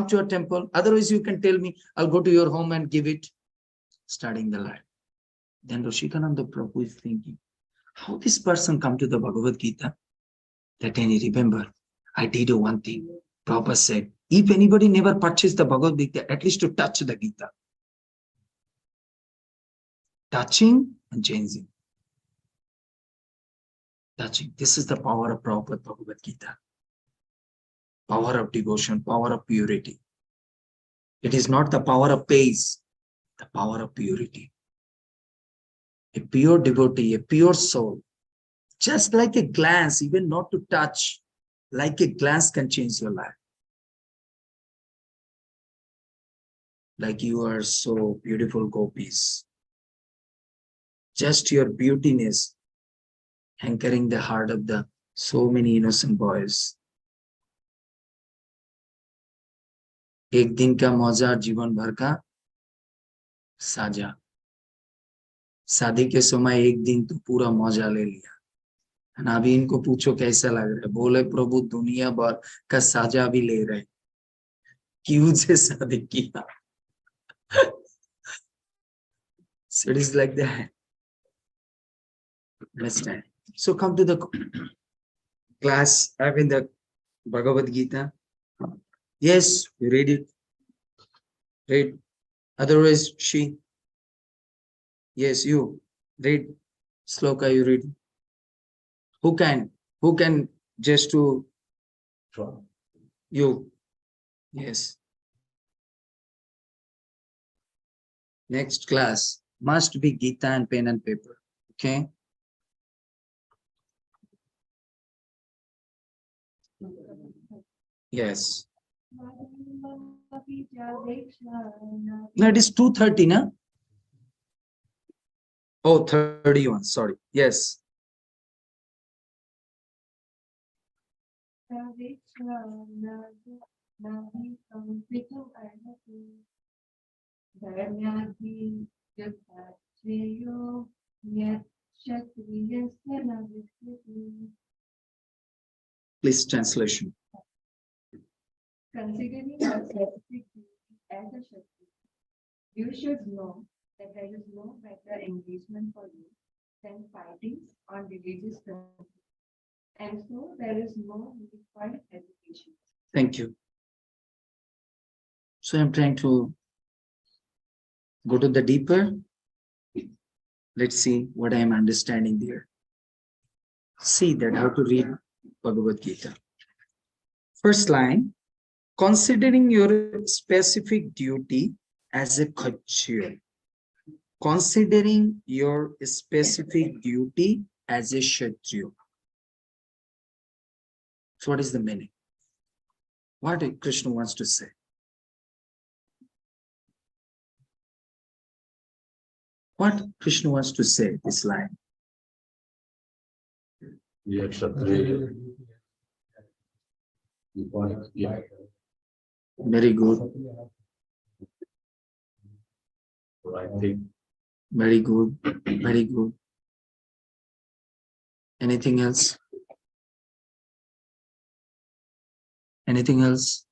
your temple. Otherwise, you can tell me, I'll go to your home and give it. Starting the life. Then Rashikananda Prabhu is thinking, how this person come to the Bhagavad Gita? That then he remember, I did one thing. Prabhupada said, if anybody never purchased the Bhagavad Gita, at least to touch the Gita. Touching and changing. Touching. This is the power of Prabhupada Bhagavad Gita. Power of devotion, power of purity. It is not the power of pace, the power of purity. A pure devotee, a pure soul, just like a glance, even not to touch, like a glance can change your life. Like you are so beautiful gopis. Just your beautiness anchoring the heart of the so many innocent boys. एक दिन का मौजा जीवन भर का साजा। शादी के समय एक दिन तो पूरा मौजा ले लिया। अभी इनको पूछो कैसा लग रहा है, बोले प्रभु दुनिया भर का साजा भी ले रहे, क्यों से शादी किया? So it is like that. Understand? So come to the class, I mean the Bhagavad Gita. Yes, you read it. Read. Otherwise, she. Yes, you read. Sloka, you read. Who can? Who can just to you? Yes. Next class must be Gita and pen and paper. Okay. Yes. No, it is 2:30, na? Oh, 31, sorry. Yes. Please translation. Considering your specific duty as a Shakti, you should know that there is no better engagement for you than fighting on religious grounds. And so there is no need for hesitation. Thank you. So I'm trying to go to the deeper. Let's see what I am understanding there. See that how to read Bhagavad Gita. First line, considering your specific duty as a Kshatriya. Considering your specific duty as a Kshatriya. So what is the meaning? What Krishna wants to say? What Krishna wants to say, this line? Very good. Very good. Very good. Anything else? Anything else?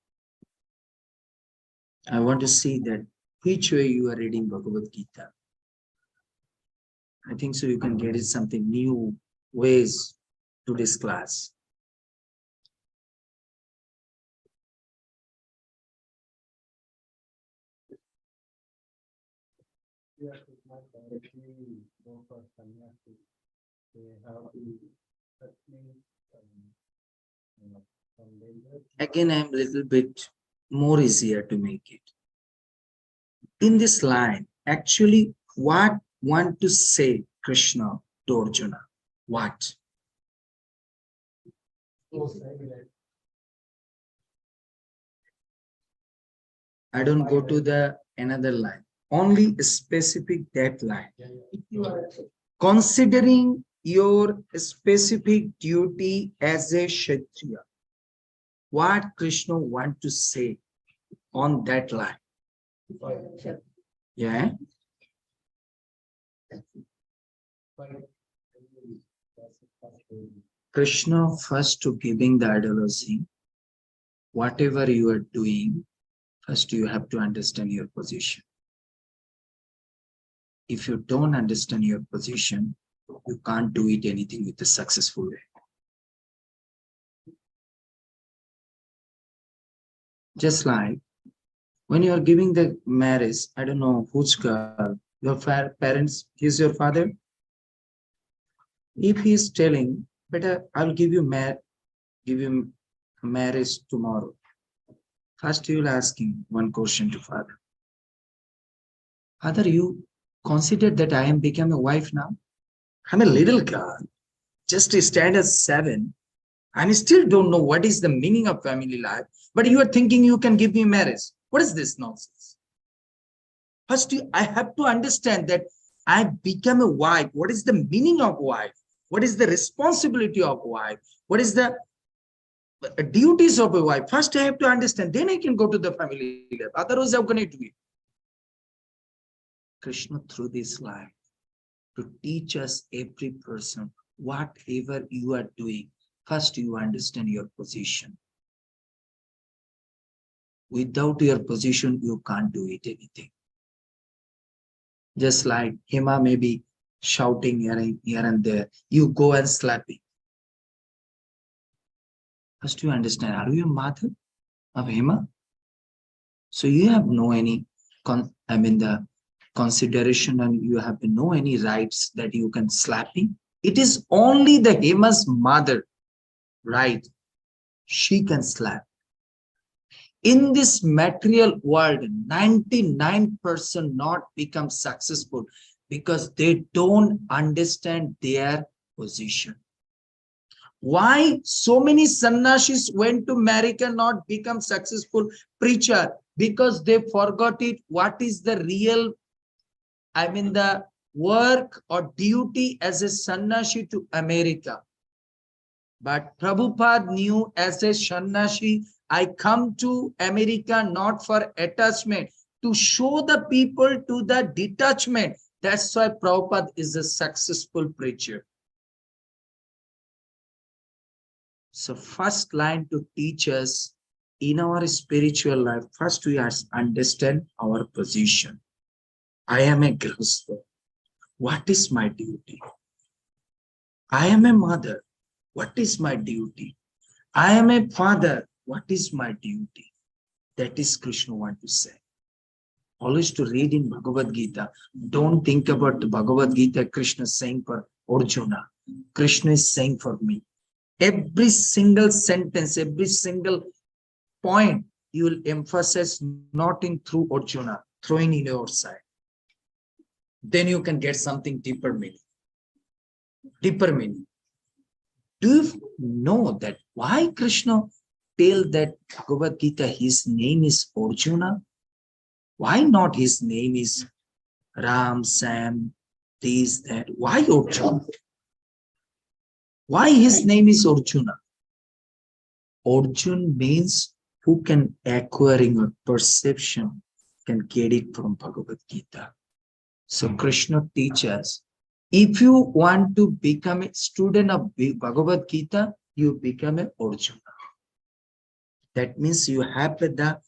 I want to see that which way you are reading Bhagavad Gita. I think so you can get it something new ways to this class. Again, I'm a little bit more easier to make it. In this line, actually, what want to say Krishna to Arjuna? What? I don't go to the another line. Only specific that line. Considering your specific duty as a Kshatriya, what Krishna want to say on that line? Yeah. Krishna first to giving the ideology, whatever you are doing, first you have to understand your position. If you don't understand your position, you can't do it anything with a successful way. Just like when you are giving the marriage, I don't know which girl, your parents, he's your father. If he is telling, better I'll give you marriage tomorrow. First you will ask him one question to father. Father, you consider that I am become a wife now? I'm a little girl, just standard 7. I still don't know what is the meaning of family life, but you are thinking you can give me marriage. What is this nonsense? First, I have to understand that I become a wife. What is the meaning of wife? What is the responsibility of wife? What is the duties of a wife? First, I have to understand. Then I can go to the family life. Otherwise, how can I do it? Krishna, through this life, to teach us every person, whatever you are doing, first you understand your position. Without your position, you can't do it anything. Just like Hema may be shouting here and there, you go and slap it. First you understand, are you a mother of Hema? So you have no any, the consideration, and you have no any rights that you can slap him. It is only the Hema's mother, right? She can slap. In this material world, 99% not become successful because they don't understand their position. Why so many sannyasis went to America not become successful preacher? Because they forgot it. What is the real, the work or duty as a sannyasi to America? But Prabhupada knew as a sannyasi, I come to America not for attachment, to show the people to the detachment. That's why Prabhupada is a successful preacher. So first line to teach us in our spiritual life, first we must understand our position. I am a grihastha. What is my duty? I am a mother. What is my duty? I am a father. What is my duty? That is Krishna want to say. Always to read in Bhagavad Gita. Don't think about the Bhagavad Gita, Krishna saying for Arjuna. Krishna is saying for me. Every single sentence, every single point, you will emphasize not in through Arjuna, throwing in your side. Then you can get something deeper meaning. Deeper meaning. Do you know that why Krishna tell that Bhagavad Gita, his name is Arjuna? Why not his name is Ram, Sam, this, that? Why Arjuna? Why his name is Arjuna? Arjun means who can acquiring a perception, can get it from Bhagavad Gita. So Krishna teaches, if you want to become a student of Bhagavad Gita, you become an Arjuna. That means you have the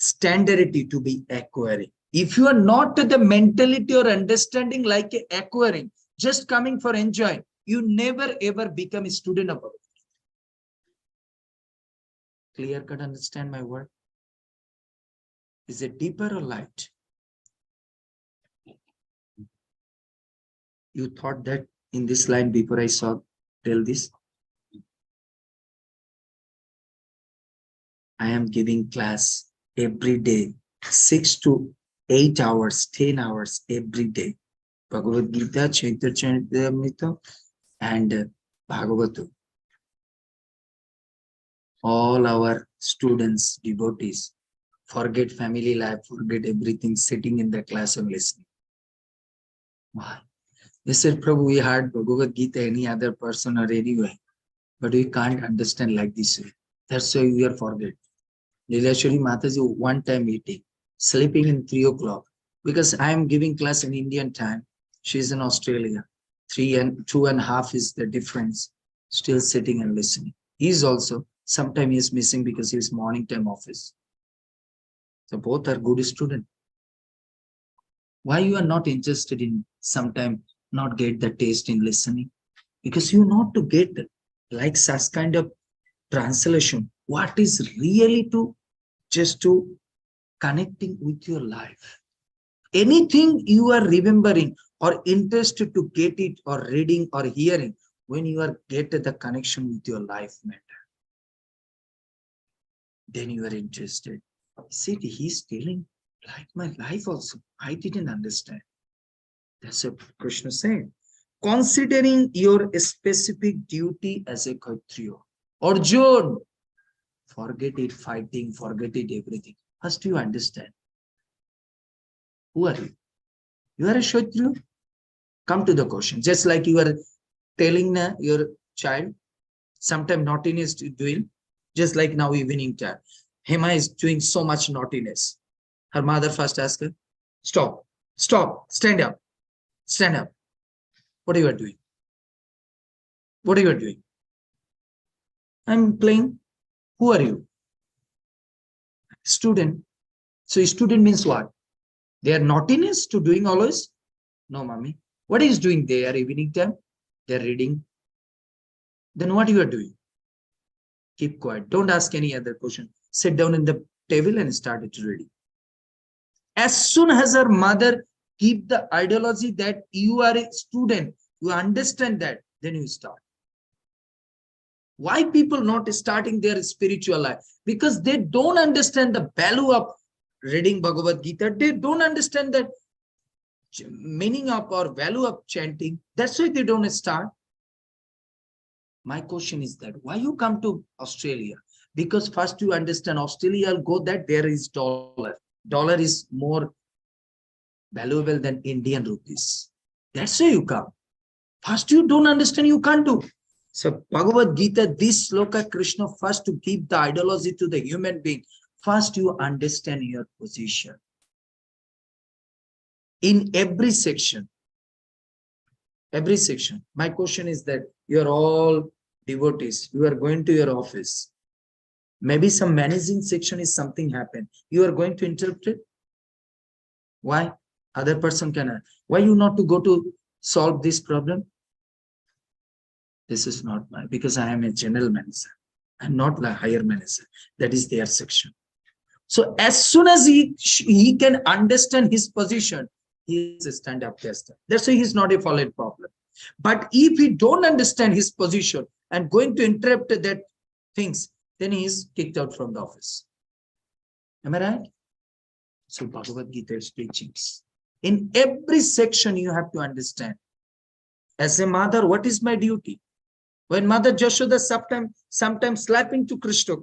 standardity to be acquiring. If you are not the mentality or understanding like acquiring, just coming for enjoying, you never ever become a student of Bhagavad Gita. Clear cut, understand my word? Is it deeper or light? You thought that in this line before I saw tell this? I am giving class every day, 6 to 8 hours, 10 hours every day. Bhagavad Gita, Chaitanya Charitamrita, and Bhagavatam. All our students, devotees, forget family life, forget everything, sitting in the class and listening. Why? They said, Prabhu, we heard Bhagavad Gita any other person or anyway, but we can't understand like this way. That's why we are forget. Lilashwari Mataji one time meeting, sleeping in 3 o'clock, because I am giving class in Indian time. She's in Australia. 3 and 2.5 is the difference. Still sitting and listening. He's also, sometimes he's missing because he's morning time office. So both are good students. Why you are not interested in sometime not get the taste in listening? Because you not to get like such kind of translation. What is really to just to connecting with your life. Anything you are remembering or interested to get it or reading or hearing, when you are get the connection with your life matter, then you are interested. See, he's telling like my life also. I didn't understand. That's what Krishna said. Considering your specific duty as a Kshatriya. Arjun, forget it, fighting, forget it, everything. First you understand. Who are you? You are a Kshatriya. Come to the question. Just like you are telling your child, sometime naughtiness doing, just like now evening time. Hema is doing so much naughtiness. Her mother first asked her, stop, stop, stand up, stand up. What are you doing? What are you doing? I'm playing. Who are you? Student. So student means what? They are naughtiness to doing always? No, mommy. What is doing there evening time? They're reading. Then what you are doing? Keep quiet. Don't ask any other question. Sit down in the table and start it reading. As soon as her mother keep the ideology that you are a student, you understand that, then you start. Why people not starting their spiritual life? Because they don't understand the value of reading Bhagavad Gita. They don't understand the meaning of or value of chanting. That's why they don't start. My question is that why you come to Australia? Because first you understand Australia will go that there is dollar. Dollar is more valuable than Indian rupees. That's why you come. First you don't understand, you can't do. So Bhagavad Gita, this sloka Krishna first to give the ideology to the human being. First you understand your position. In every section, my question is that you are all devotees. You are going to your office. Maybe some managing section is something happened. You are going to interpret. Why? Other person cannot. Why you not to go to solve this problem? This is not my, because I am a general manager. I'm not a higher manager. That is their section. So as soon as he can understand his position, he is a stand-up tester. That's why he's not a followed problem. But if he don't understand his position and going to interrupt that things, then he is kicked out from the office. Am I right? So Bhagavad Gita is teachings. In every section, you have to understand. As a mother, what is my duty? When Mother Jashoda sometimes slapping to Krishna,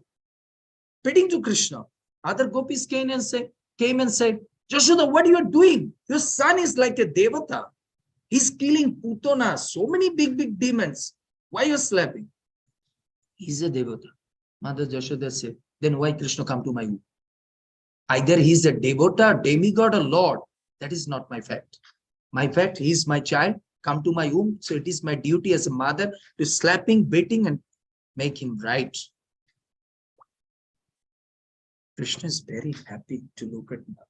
beating to Krishna, other gopis came and said, Jashoda, what are you doing? Your son is like a devata. He's killing Putana, so many big demons. Why are you slapping? He's a devata. Mother Jashoda said, then why Krishna come to my womb? Either he's a devata, demigod, or Lord. That is not my fact. My fact, he is my child, come to my womb. So it is my duty as a mother to slapping, beating, and make him right. Krishna is very happy to look at mother.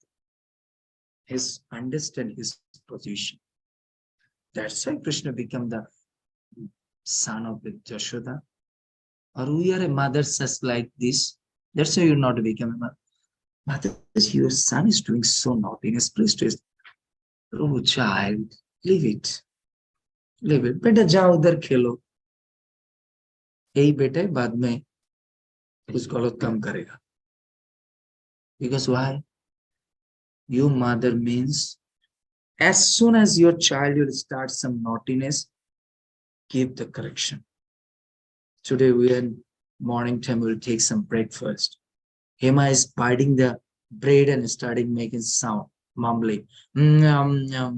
His understand his position. That's why Krishna became the son of the Jashoda. Or we are a mother such like this. That's why you're not become a mother. Mother, your son is doing so naughtiness. Please do it. Oh, child, leave it. Leave it. बेटा जाओ उधर खेलो. यही बेटे बाद में कुछ गलत काम करेगा. Because why? You mother means as soon as your child will start some naughtiness, give the correction. Today we are in morning time, we'll take some breakfast. Hema is biting the bread and starting making sound, mumbling. I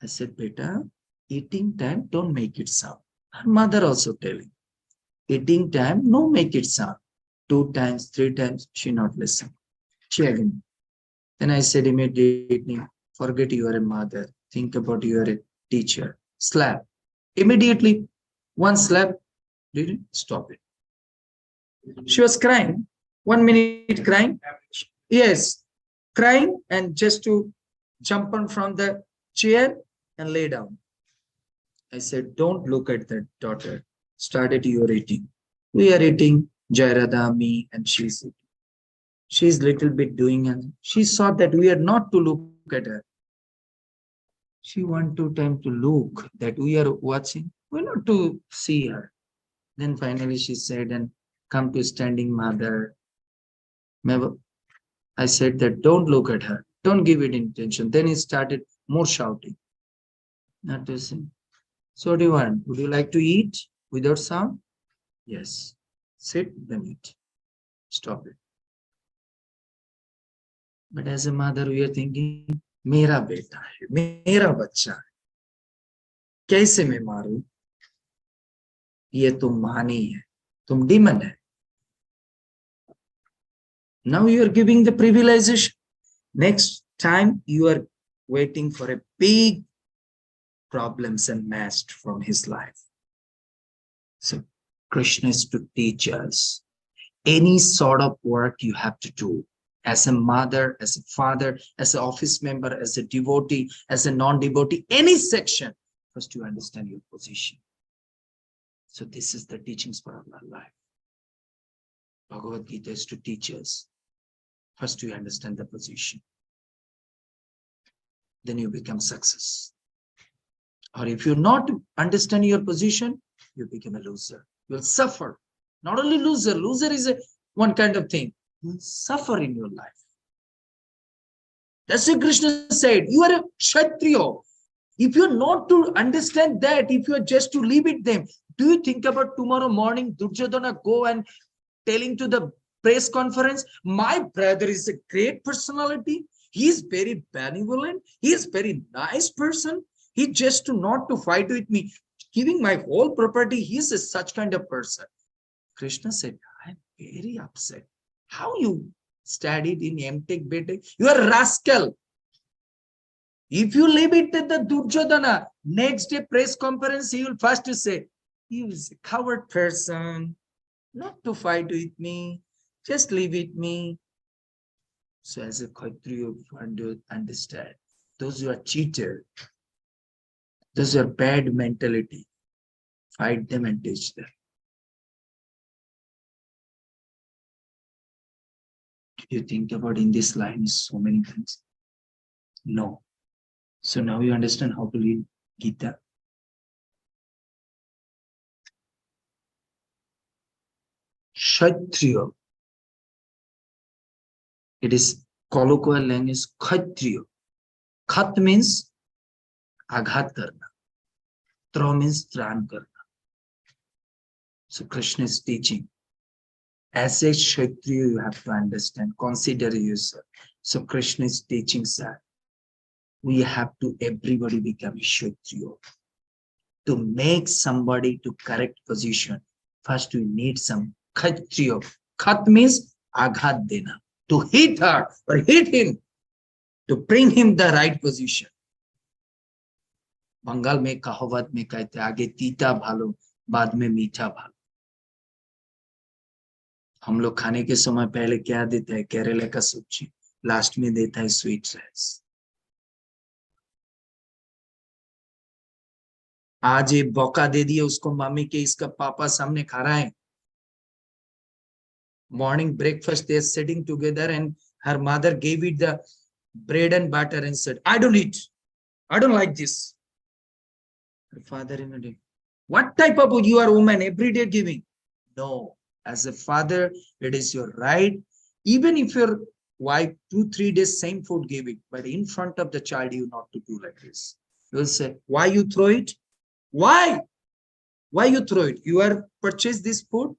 said, beta, eating time, don't make it sound. Her mother also telling, eating time, no make it sound. 2 times, 3 times, she not listen. She again. Then I said immediately, forget you are a mother. Think about you are a teacher. Slap. Immediately, one slap, didn't stop it. She was crying. 1 minute crying. Yes, crying and just to jump on from the chair and lay down. I said, don't look at that daughter. Started your eating. We are eating, Jairada, me, and she's eating. She's little bit doing, and she saw that we are not to look at her. She want 2 times to look that we are watching. We're not to see her. Then finally she said, and come to standing mother. I said that don't look at her. Don't give it intention. Then he started more shouting. Not listening. So what do you want? Would you like to eat without sound? Yes. Sit, then eat. Stop it. But as a mother, we are thinking, मेरा बेटा है, मेरा बच्चा है, कैसे मैं मारूं? ये तुम मां नहीं है, तुम demon है. Now you are giving the privilegation. Next time you are waiting for a big problems and mess from his life. So Krishna is to teach us any sort of work you have to do as a mother, as a father, as an office member, as a devotee, as a non-devotee, any section, first you understand your position. So this is the teachings for our life. Bhagavad Gita is to teach us. First you understand the position. Then you become success. Or if you not understand your position, you become a loser. You will suffer. Not only loser, loser is one kind of thing. You will suffer in your life. That's why Krishna said, you are a Kshatriya. If you're not to understand that, if you're just to leave it them, do you think about tomorrow morning Duryodhana go and telling to the press conference, my brother is a great personality. He is very benevolent. He is very nice person. He just to not to fight with me, giving my whole property. He is a such kind of person. Krishna said, I'm very upset. How you studied in M.Tech, B.Tech? You are a rascal. If you leave it to the Duryodhana, next day press conference, he will first to say, he is a coward person, not to fight with me, just leave it me. So as a Kshatriya, you understand, those who are cheated, those who are bad mentality, fight them and teach them. You think about in this line is so many things. No. So now you understand how to read Gita. Kshatriya. It is colloquial language Kshatriya. Khat means aghat karna. Tra means tran karna. So Krishna is teaching. As a Kshatriya, you have to understand, consider yourself. So Krishna is teaching, sir. We have to, everybody become a Kshatriya. To make somebody to correct position, first we need some Kshatriya. Khat means aghat dena. To hit her or hit him, to bring him the right position. Bengal में कहावत में कहते आगे तीता भालो बाद में मीठा भालो. हम लोग खाने के समय पहले क्या देता है? केरला का सब्जी, लास्ट में देता है स्वीट राइस. आज ये बौका दे दिया उसको मम्मी के, इसका पापा सामने खा रहा है. Morning breakfast, they are sitting together and her mother gave it the bread and butter and said, I don't eat. I don't like this. Her father in a day, what type of you are woman every day giving? No, as a father, it is your right. Even if your wife 2-3 days same food gave it, but in front of the child, you not to do like this. You will say, why you throw it? Why? Why you throw it? You are purchased this food.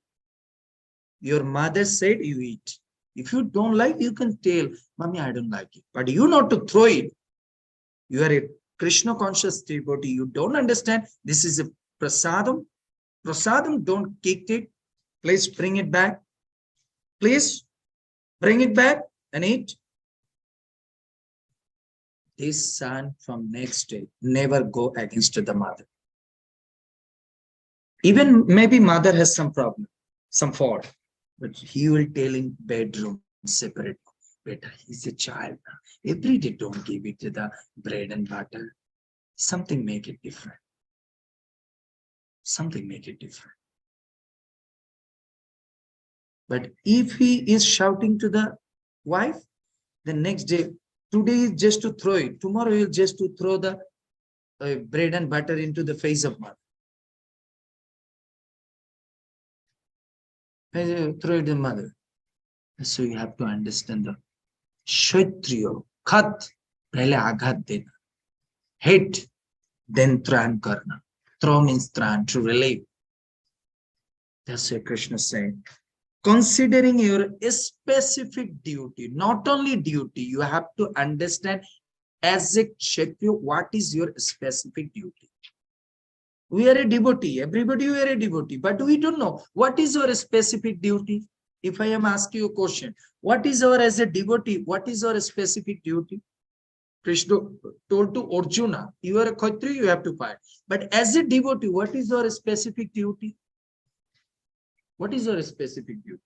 Your mother said you eat. If you don't like, you can tell, Mommy, I don't like it. But you not to throw it. You are a Krishna conscious devotee. You don't understand. This is a prasadam. Prasadam, don't kick it. Please bring it back. Please bring it back and eat. This son from next day never go against the mother. Even maybe mother has some problem, some fault, but he will tell in bedroom separate. Better, he's a child. Every day don't give it to the bread and butter. Something make it different. Something make it different. But if he is shouting to the wife, the next day, today is just to throw it. Tomorrow he'll just to throw the bread and butter into the face of mother. Throw it to mother. So you have to understand the Kshatriya, Khat, pehle aghat dena. Hit, then tran karna. Throw means tran, to relieve. That's what Krishna said. Considering your specific duty, not only duty, you have to understand as a Kshatriya, what is your specific duty. We are a devotee, everybody we are a devotee, but we don't know what is our specific duty. If I am asking you a question, what is our, as a devotee, what is our specific duty? Krishna told to Arjuna, you are a Kshatriya, you have to fight. But as a devotee, what is our specific duty? What is our specific duty?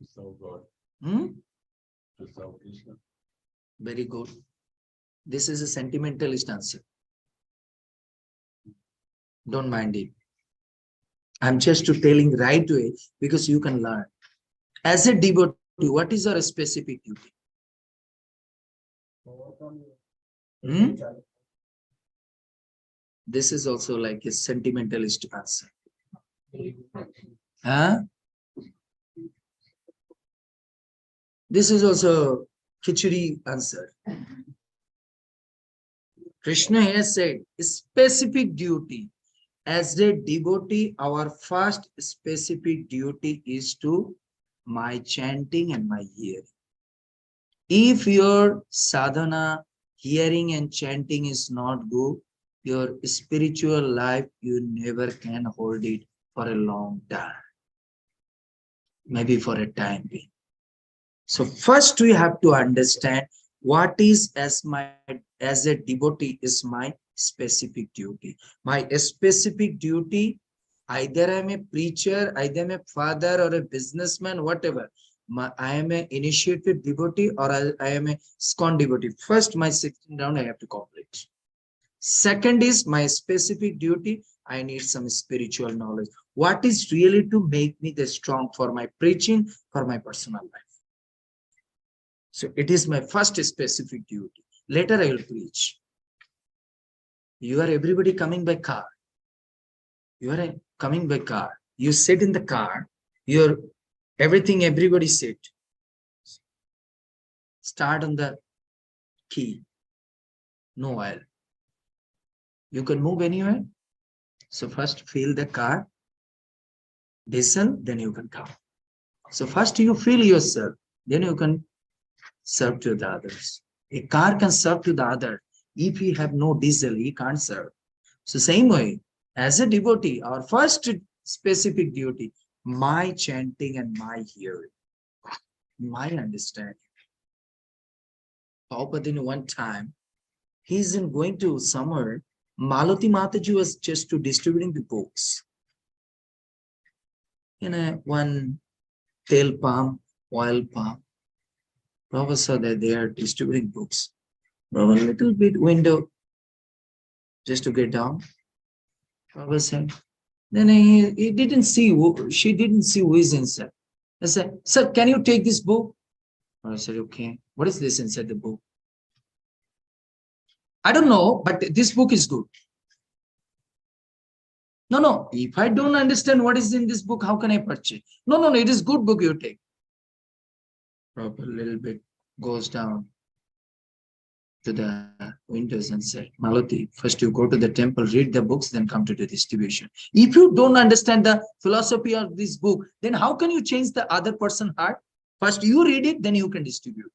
To serve God. To serve Krishna. Very good. This is a sentimentalist answer. Don't mind it. I'm just telling right way because you can learn. As a devotee, what is our specific duty? This is also like a sentimentalist answer. Huh? This is also khichdi answer. Krishna has said specific duty. As a devotee, our first specific duty is to my chanting and my hearing. If your sadhana, hearing and chanting is not good, your spiritual life, you never can hold it for a long time, maybe for a time being. So first we have to understand what is as a devotee is my specific duty. My specific duty, either I'm a preacher, either I'm a father or a businessman, whatever. I am an initiative devotee or I am a scon devotee. First, my 16 round I have to complete. Second is my specific duty. I need some spiritual knowledge. What is really to make me the strong for my preaching, for my personal life? So it is my first specific duty. Later I will preach. You are everybody coming by car. You are coming by car. You sit in the car. You're everything, everybody sit. Start on the key. No oil. You can move anywhere. So first fill the car. Diesel, then you can come. So first you fill yourself. Then you can serve to the others. A car can serve to the other. If he have no diesel, he can't serve. So same way, as a devotee, our first specific duty, my chanting and my hearing, my understanding. Prabhupada in one time, he's in going to somewhere. Malati Mataji was just to distributing the books. In a one tail palm, oil palm. Prabhupada saw that they are distributing books. Prabhupada a little bit window just to get down. Prabhupada said, then he didn't see, she didn't see who is inside. I said, sir, can you take this book? I said, okay. What is this inside the book? I don't know, but this book is good. No, if I don't understand what is in this book, how can I purchase? No, it is good book you take. Prabhupada a little bit goes down to the windows and said, Malati, first you go to the temple, read the books, then come to the distribution. If you don't understand the philosophy of this book, then how can you change the other person's heart? First you read it, then you can distribute.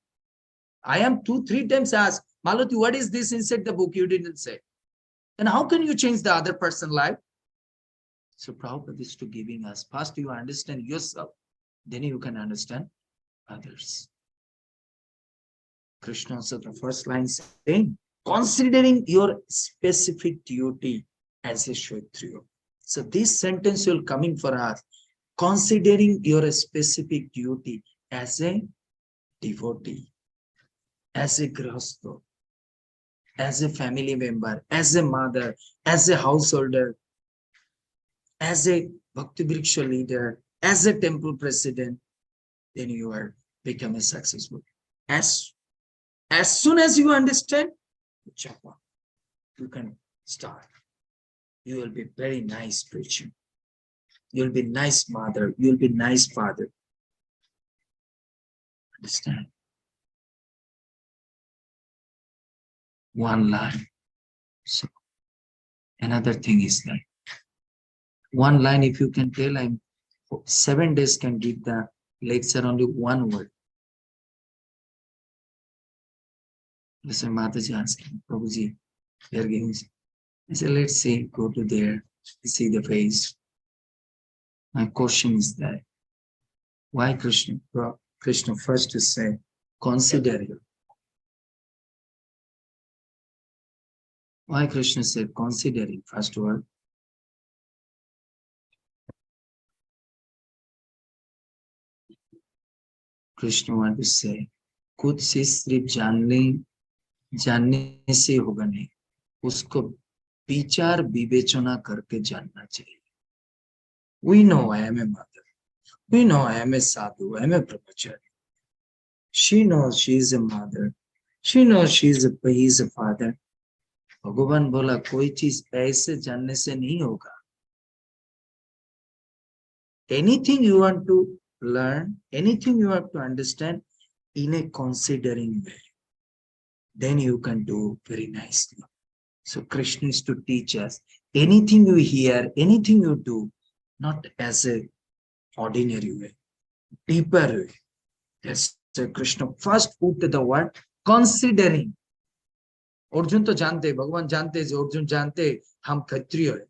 I am 2-3 times asked, Malati, what is this inside the book? You didn't say. Then how can you change the other person's life? So Prabhupada is to giving us, first you understand yourself, then you can understand others. Krishna also the first line saying, considering your specific duty as a Kshatriya. So this sentence will coming for us, considering your specific duty as a devotee, as a grihastha, as a family member, as a mother, as a householder, as a Bhakti Vriksha leader, as a temple president, then you are become a successful. As soon as you understand, you can start. You will be very nice preaching. You'll be nice mother. You'll be nice father. Understand? One line. So another thing is that one line, if you can tell, I'm 7 days can give the lecture only one word. Listen, Mataji asking, Prabhuji, they are giving. I said, let's see, go to there, see the face. My question is that, why Krishna first to say, consider you. Why Krishna said, considering, first word? Krishna want to say, खुद से सिर्फ जानने से होगा नहीं, उसको विचार विवेचना करके जानना चाहिए. We know I am a mother. We know I am a sadhu. I am a brahmachari. She knows she is a mother. She knows he is a father. भगवान बोला कोई चीज ऐसे जानने से नहीं होगा. Anything you want to learn, anything you have to understand in a considering way, then you can do very nicely. So Krishna is to teach us, anything you hear, anything you do, not as a ordinary way, deeper way. That's Krishna first put the word considering. Arjun तो जानते, भगवान जानते, अर्जुन जानते हम क्षत्रिय है,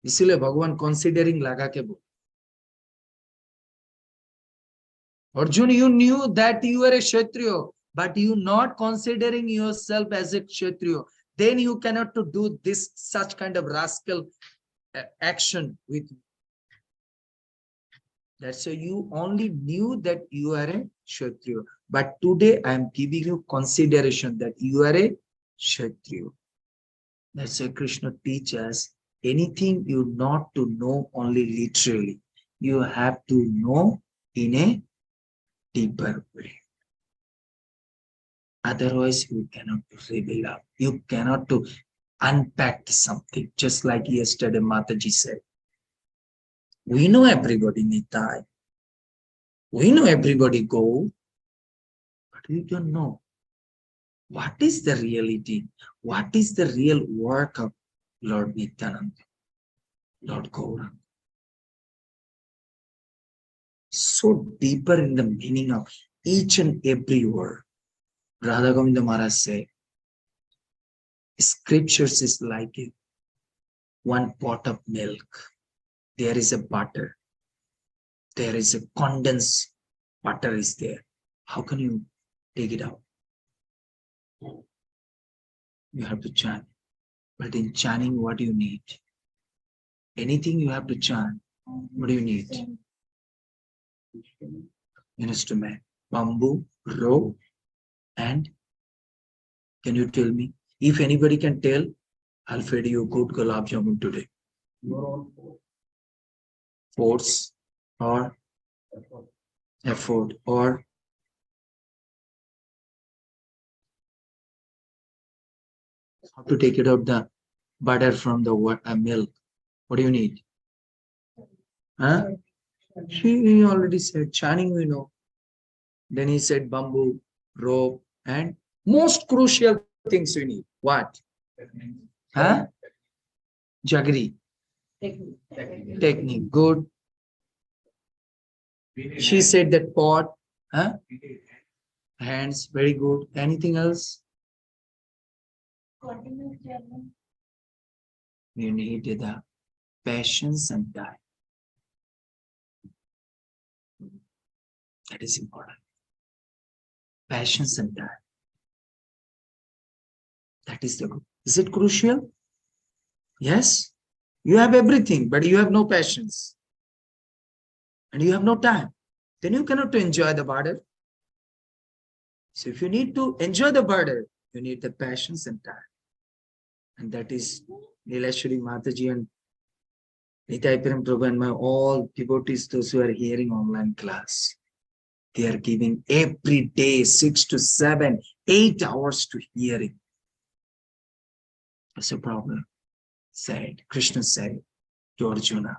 इसीलिए भगवान considering लगा के बोल. Arjun, you knew that you were a Kshatriya, but you not considering yourself as a Kshatriya. Then you cannot to do this such kind of rascal action with me. That's why you only knew that you are a Kshatriya. But today I am giving you consideration that you are a Kshatriya. That's why Krishna teaches anything you not to know only literally. You have to know in a deeper way. Otherwise, you cannot reveal up. You cannot to unpack something. Just like yesterday, Mataji said, we know everybody need die. We know everybody go, but we don't know what is the reality. What is the real work of Lord Nityananda, Lord Gauranga? So deeper in the meaning of each and every word. Radha Govinda Maharaj said, scriptures is like one pot of milk. There is a butter. There is a condensed butter is there. How can you take it out? You have to chant. But in chanting, what do you need? Anything you have to chant. What do you need? Instrument. Bamboo, rope, and can you tell me? If anybody can tell, I'll feed you good gulab jamun today. Force or effort or how to take it out the butter from the milk. What do you need? Huh? He already said chanting, we know. Then he said bamboo, rope, and most crucial things we need. What? Huh? Jaggery. Technique. Good. She said that pot. Huh? Hands. Very good. Anything else? You need the patience and time. That is important. Patience and time. That is the good. Is it crucial? Yes. You have everything, but you have no patience. And you have no time. Then you cannot enjoy the butter. So if you need to enjoy the butter, you need the patience and time. And that is Nileshwari Mataji and Nitai Prem Prabhu and my all devotees, those who are hearing online class. They are giving every day 6 to 7, 8 hours to hearing. That's a problem. Said, Krishna said to Arjuna,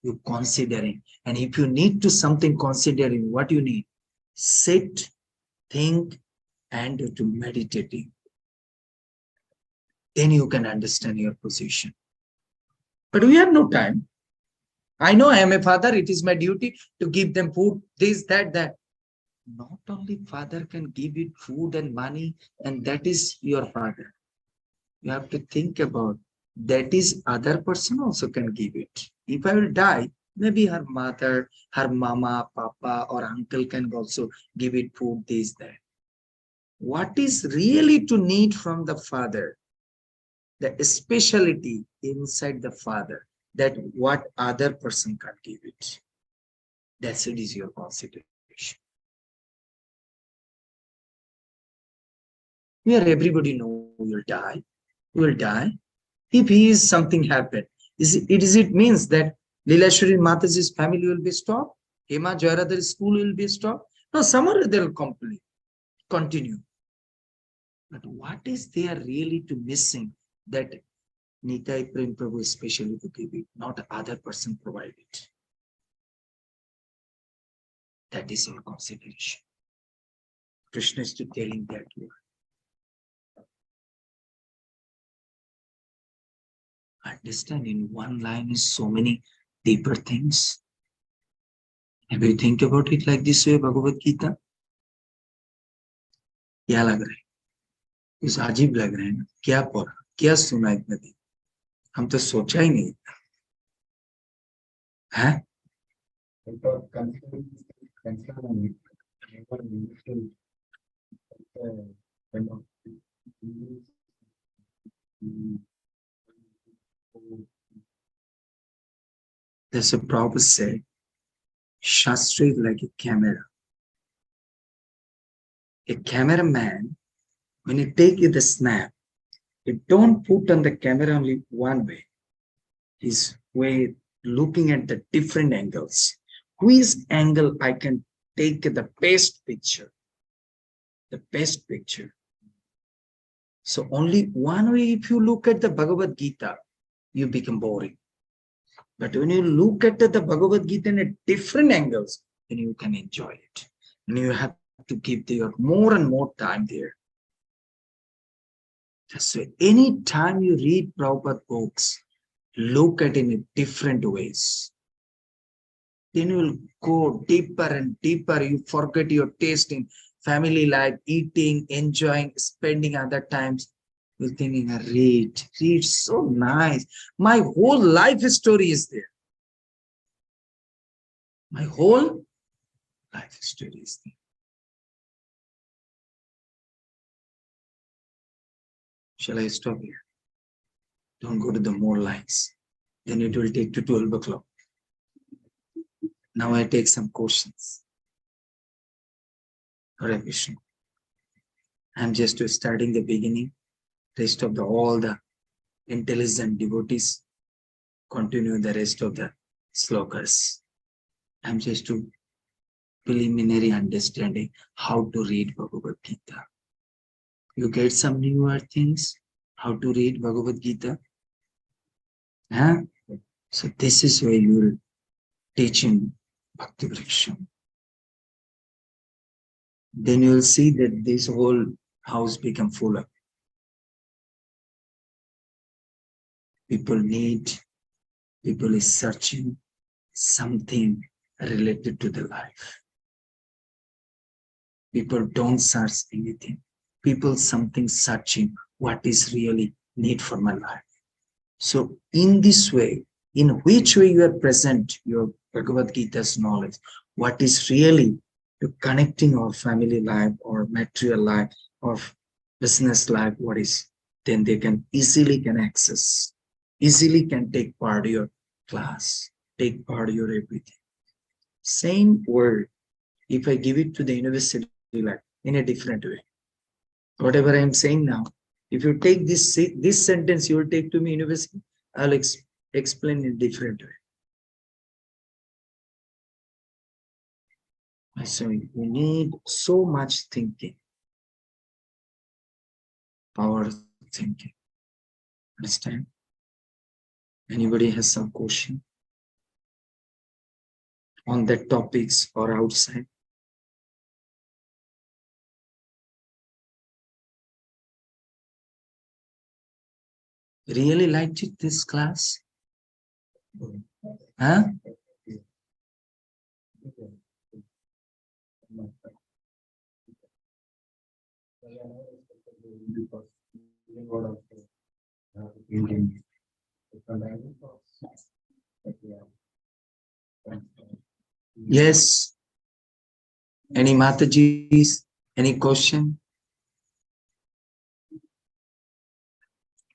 you considering. And if you need to something considering, what you need? Sit, think, and to meditating. Then you can understand your position. But we have no time. I know I am a father. It is my duty to give them food, this, that, that. Not only father can give it food and money, and that is your father. You have to think about that is other person also can give it. If I will die, maybe her mother, her mama, papa, or uncle can also give it food, this, that. What is really to need from the father? The speciality inside the father, that what other person can give it. That's it is your consideration. Here everybody know will die. Will die. If he is something happened, it means that Leelashwari Mataji's family will be stopped? Hema Jayaradar's school will be stopped? No, somewhere they will continue. But what is there really to missing that Nitai Prem Prabhu especially to give it, not other person provide it? That is our consideration. Krishna is to telling that word. understand in one line is so many deeper things. Have you think about it like this way, Bhagavad Gita? क्या लग रहा है? कुछ अजीब लग रहा है ना? क्या पढ़ा, क्या सुना इतने दिन? हम तो सोचा ही नहीं है. There's a proverb say, Shastra is like a camera. A cameraman, when you take the snap, you don't put on the camera only one way. His way looking at the different angles. Which angle I can take the best picture? The best picture. So only one way, if you look at the Bhagavad Gita, you become boring. But when you look at the Bhagavad Gita in a different angles, then you can enjoy it. And you have to give your more and more time there. So anytime you read Prabhupada books, look at it in different ways. Then you will go deeper and deeper. You forget your taste in family life, eating, enjoying, spending other times. You're thinking, read so nice. My whole life story is there. My whole life story is there. Shall I stop here? Don't go to the more lines. Then it will take to 12 o'clock. Now I take some questions. Hare Krishna. I'm just starting the beginning. Rest of all the intelligent devotees continue the rest of the slokas. I'm just to preliminary understanding how to read Bhagavad Gita. You get some newer things, how to read Bhagavad Gita. Huh? So this is where you're teaching Bhakti Vriksha. Then you'll see that this whole house become fuller. People is searching something related to the life. People don't search anything. People something searching what is really need for my life. So in this way, in which way you are present your Bhagavad Gita's knowledge, what is really to connecting our family life or material life or business life, what is, then they can easily can access, easily can take part of your class, take part of your everything. Same word, if I give it to the university life in a different way, whatever I am saying now, if you take this sentence, you will take to me university, I'll explain in a different way. So you need so much thinking, power of thinking. Understand? Anybody has some question on that topics or outside? Really liked it, this class? Huh? Yes. Any Matajis? Any question?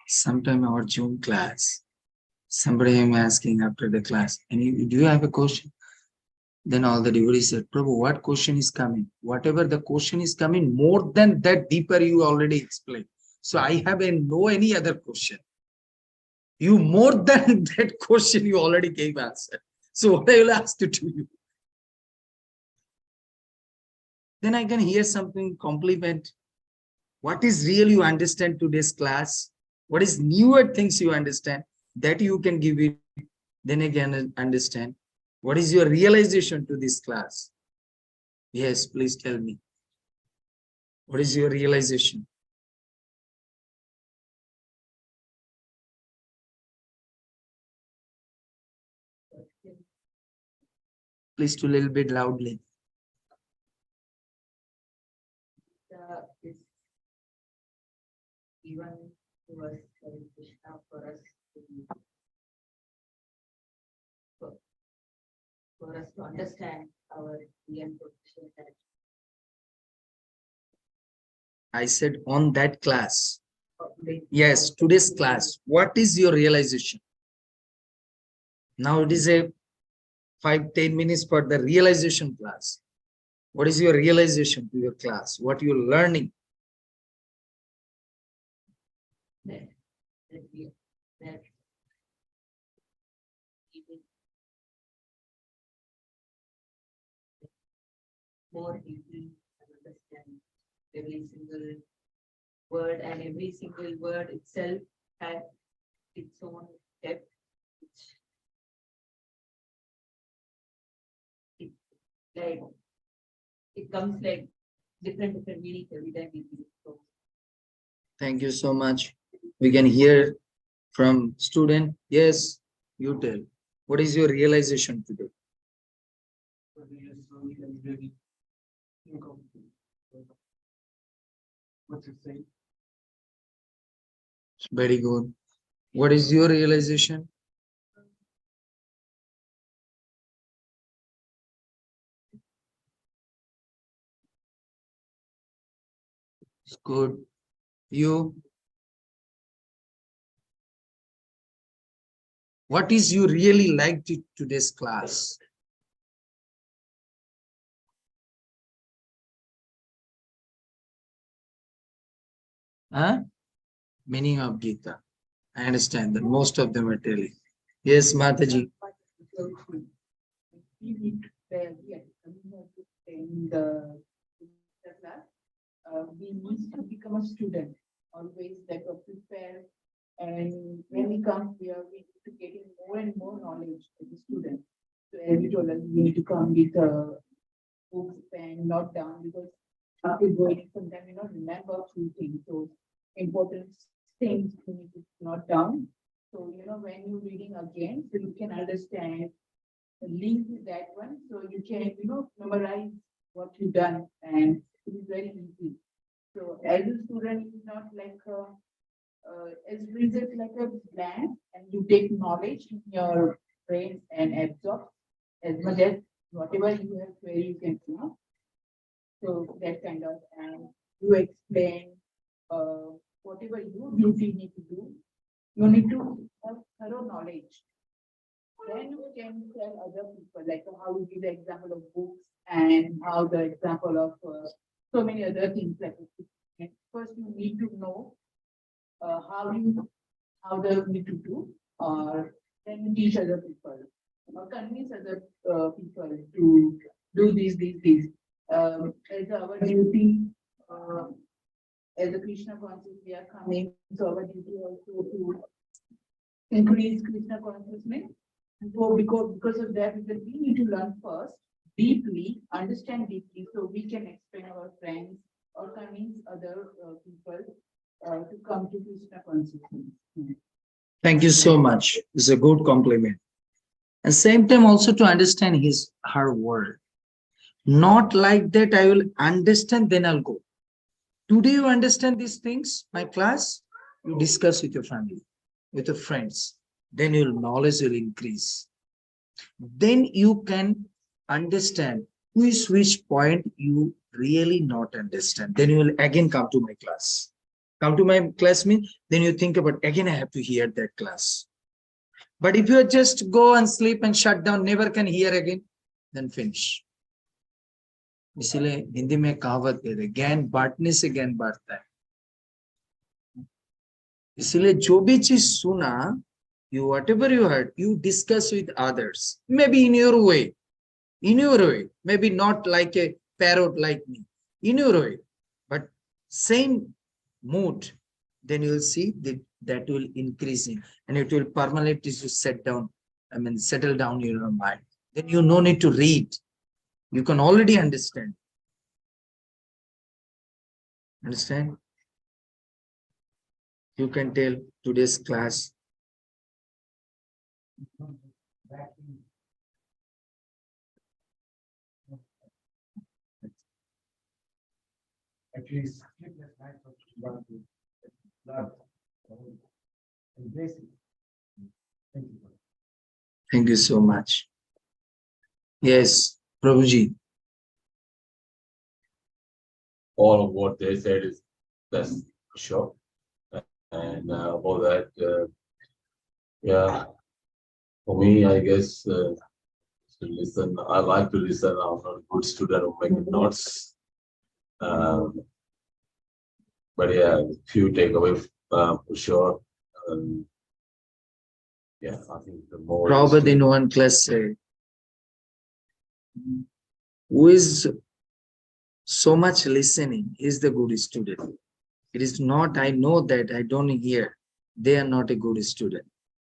Sometime our June class, somebody am asking after the class, do you have a question? Then all the devotees said, Prabhu, what question is coming? Whatever the question is coming, more than that, deeper you already explained. So I have no any other question. You more than that question you already gave answer. So what I will ask to you? Then I can hear something compliment. What is real you understand today's class? What is newer things you understand? That you can give it. Then again understand. What is your realization to this class? Yes, please tell me. What is your realization? Please do a little bit loudly. Is given to us by Krishna for us for, for us to understand our real position. I said on that class. Today. Yes, today's class. What is your realization? Now it is a 5-10 minutes for the realization class. What is your realization to your class? What you're learning? That we that even more deeply understand every single word, and every single word itself has its own depth, which it like it comes like different meanings every time we read it. So Thank you so much. We can hear from student. Yes, you tell. What is your realization today? What you say? Very good. What is your realization? It's good. You? What is you really liked in today's class? Huh? Meaning of Gita. I understand that most of them are telling. Yes, Mataji. we need to prepare, we are coming to in the class. We need to become a student, always like a prepare. And when we come here, we need to get in more and more knowledge as a student. So as you told us, we need to come with books, pen, not down, because after going, sometimes we not remember a few things. So important things we need to not down. So when you're reading again, so you can understand the link with that one. So you can, memorize what you've done, and it is very easy. So as a student, it's not like as reads it like a blank, and you take knowledge in your brain and absorb as much as whatever you have query you can So that kind of, and you explain whatever you duty need to do. You need to have thorough knowledge. Then you can tell other people, like how you give the example of books and how the example of so many other things. Like first, you need to know how they need to do, or then you teach other people, or convince other people to do these. As our duty, as a Krishna conscious, we are coming. So our duty also to increase Krishna consciousness. So because of that, we need to learn first deeply, understand deeply, so we can explain our friends or convince other people to come to Krishna consciousness. Thank you so much. It's a good compliment. And same time also to understand her word. Not like that I will understand, then I'll go. Today you understand these things, my class, you discuss with your family, with your friends. Then your knowledge will increase. Then you can understand which point you really not understand. Then you will again come to my class. Come to my class means then you think about again I have to hear that class. But if you just go and sleep and shut down, never can hear again, then finish. इसलिए हिंदी में कहावत कहते हैं ज्ञान बांटने से ज्ञान बांटता है. इसलिए जो भी चीज सुना, you whatever you heard, you discuss with others, maybe in your way, maybe not like a parrot like me, in your way, but same mood. Then you will see that will increasing, and it will permanently set down. I mean, settle down in your mind. Then you no need to read. You can already understand. Understand? You can tell today's class. actually sleepless nights of Lord to love and blessing. Thank you. Thank you so much. Yes, Prabhuji. All of what they said is that's for sure. And all that, yeah, for me, I guess to listen, I like to listen. I'm not a good student of making notes. But yeah, few takeaway for sure. Yeah, I think the more Prabhupada in one class said, who is so much listening is the good student. It is not, I know that I don't hear. They are not a good student.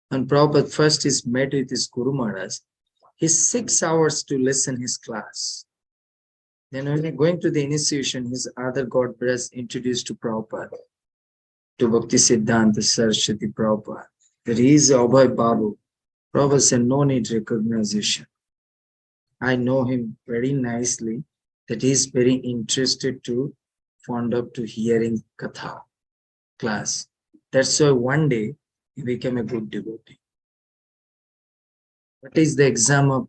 When Prabhupada first is met with his Guru Maharaj, he's 6 hours to listen his class. Then when he going to the initiation, his other god brothers introduced to Prabhupada, to Bhakti Siddhanta Saraswati Prabhupada, that he is Abhay Babu. Prabhupada said, no need recognition. I know him very nicely, that he is very interested to, fond of to hearing Katha class. That's why one day he became a good devotee. What is the exam of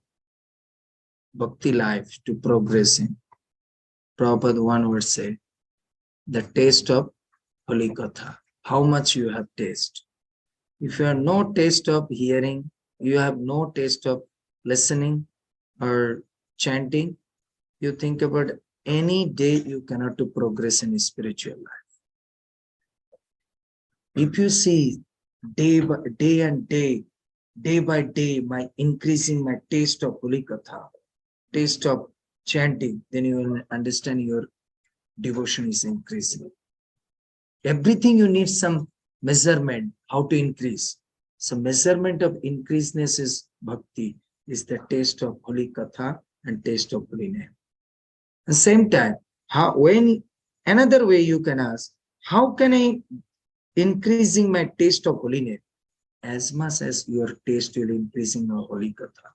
Bhakti life to progress in? Prabhupada one word say, the taste of Holy Katha. How much you have taste. If you have no taste of hearing, you have no taste of listening or chanting, you think about any day you cannot to progress in spiritual life. If you see day by day, my increasing my taste of Holy Katha, taste of chanting, then you will understand your devotion is increasing. Everything you need some measurement, how to increase. So measurement of increaseness is bhakti, is the taste of Holy Katha and taste of Holy name. At the same time, when another way you can ask, how can I increasing my taste of Holy name? As much as your taste will increasing your Holy Katha.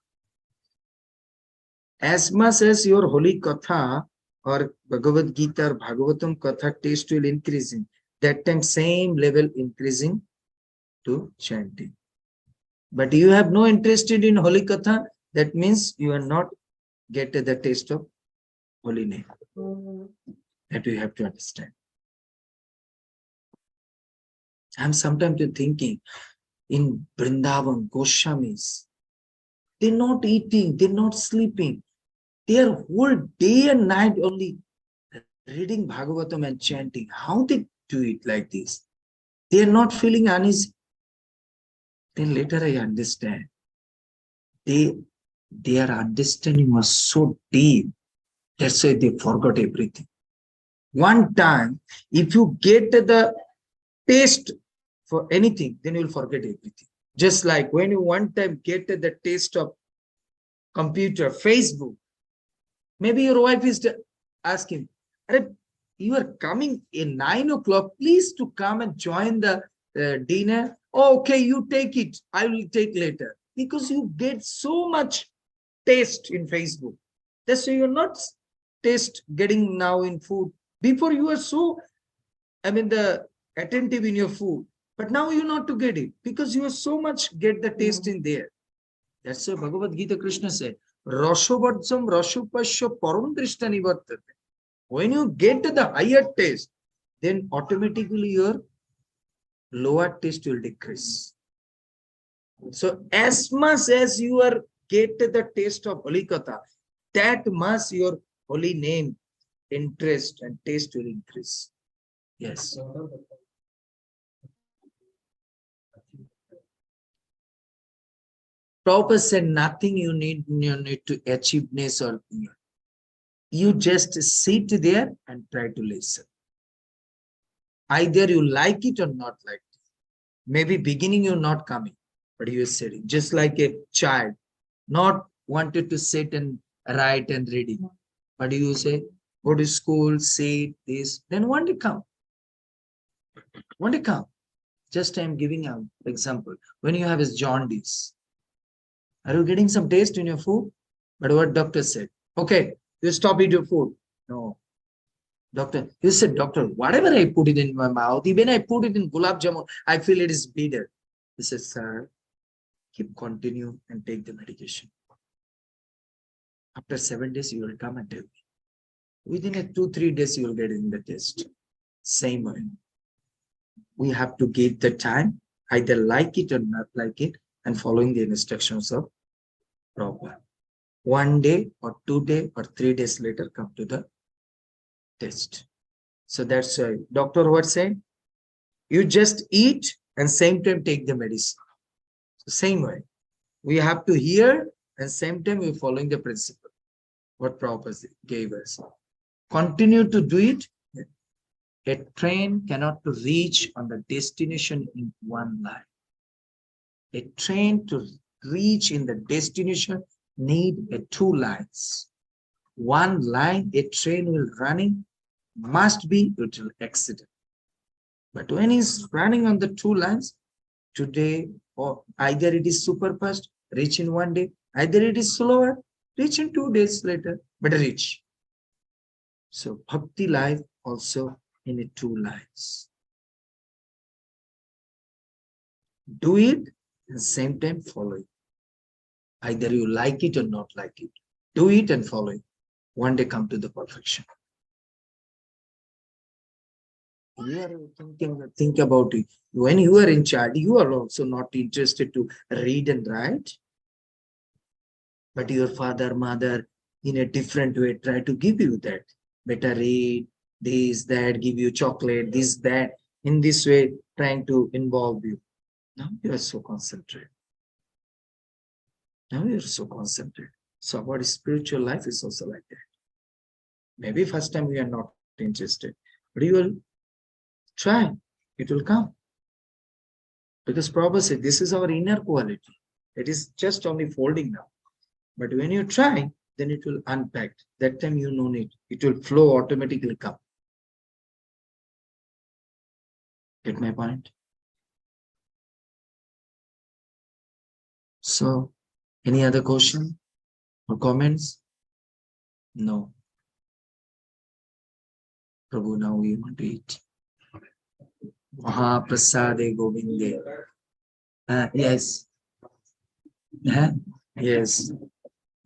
As much as your Holy Katha or Bhagavad Gita or Bhagavatam Katha taste will increasing, that time same level increasing to chanting. But you have no interest in Holy Katha, that means you are not get the taste of Holy name. That we have to understand. I'm sometimes thinking in Vrindavan, Goswamis, they're not eating, they're not sleeping. They are whole day and night only reading Bhagavatam and chanting. How they do it like this? They are not feeling uneasy. Then later I understand. Their understanding was so deep. That's why they forgot everything. One time, if you get the taste for anything, then you will forget everything. Just like when you one time get the taste of computer, Facebook, maybe your wife is asking, you are coming in 9 o'clock, please to come and join the dinner. Oh, okay, you take it. I will take later. Because you get so much taste in Facebook. That's why you're not taste getting now in food. Before you were so, the attentive in your food. But now you're not to get it because you are so much get the taste in there. That's why Bhagavad Gita Krishna said, Rashovajam Rashupasya Param Drishta Nivartate. When you get to the higher taste, then automatically your lower taste will decrease. So as much as you are get the taste of Holy Katha, that much your holy name, interest and taste will increase. Yes. Prabhupada said nothing you need to achieveness or you just sit there and try to listen. Either you like it or not like it. Maybe beginning you're not coming, but you're sitting just like a child, not wanted to sit and write and reading. But you say, go to school, sit this, then one day come. One day come. Just I'm giving an example. When you have a jaundice, are you getting some taste in your food? But what doctor said, okay, you stop eating your food. No. Doctor, you said, doctor, whatever I put it in my mouth, even I put it in gulab jamun, I feel it is bitter. He said, sir, continue and take the medication. After 7 days, you will come and tell me. Within 2-3 days, you will get in the test. Same way. We have to give the time, either like it or not like it, and following the instructions of Prabhupada. 1 day or 2 days or 3 days later, come to the test. So that's why doctor what said? You just eat and same time take the medicine. So same way. We have to hear and same time we're following the principle. What Prabhupada gave us. Continue to do it. A train cannot reach on the destination in one line. A train to reach in the destination need 2 lines. One line a train will running must be it will accident. But when he's running on the 2 lines, today or either it is super fast, reach in 1 day, either it is slower, reach in 2 days later, but reach. So bhakti life also in 2 lines. Do it and same time follow it. Either you like it or not like it. Do it and follow it. One day come to the perfection. You are think about it. When you are in charge, you are also not interested to read and write. But your father, mother, in a different way, try to give you that. Better read, this, that, give you chocolate, this, that. In this way, trying to involve you. Now you are so concentrated. Now you're so concentrated. So our spiritual life is also like that. Maybe first time we are not interested, but you will try, it will come. Because Prabhupada said, this is our inner quality. It is just only folding now. But when you try, then it will unpack. That time you no need. It will flow automatically come. Get my point? So, any other question or comments? No. Prabhu, now we want to eat. Mahaprasade Govinde. Yes. Yes.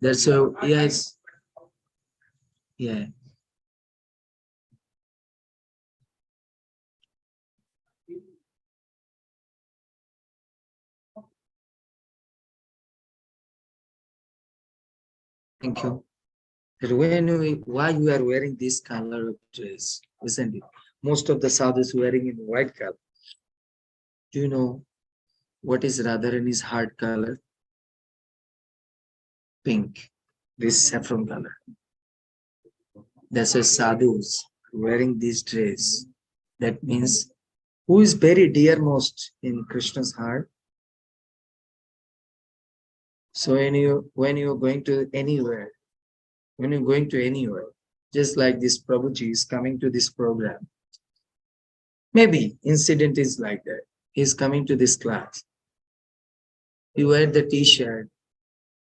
That's so, yes. Yeah. Thank you. But why you are wearing this color of dress, isn't it? Most of the sadhus wearing in white color. Do you know what is Radharani's heart color? Pink. This saffron color. That's why sadhus wearing this dress. That means who is very dearmost in Krishna's heart? So when you're going to anywhere, just like this Prabhuji is coming to this program, maybe incident is like that. He's coming to this class. He wear the t-shirt.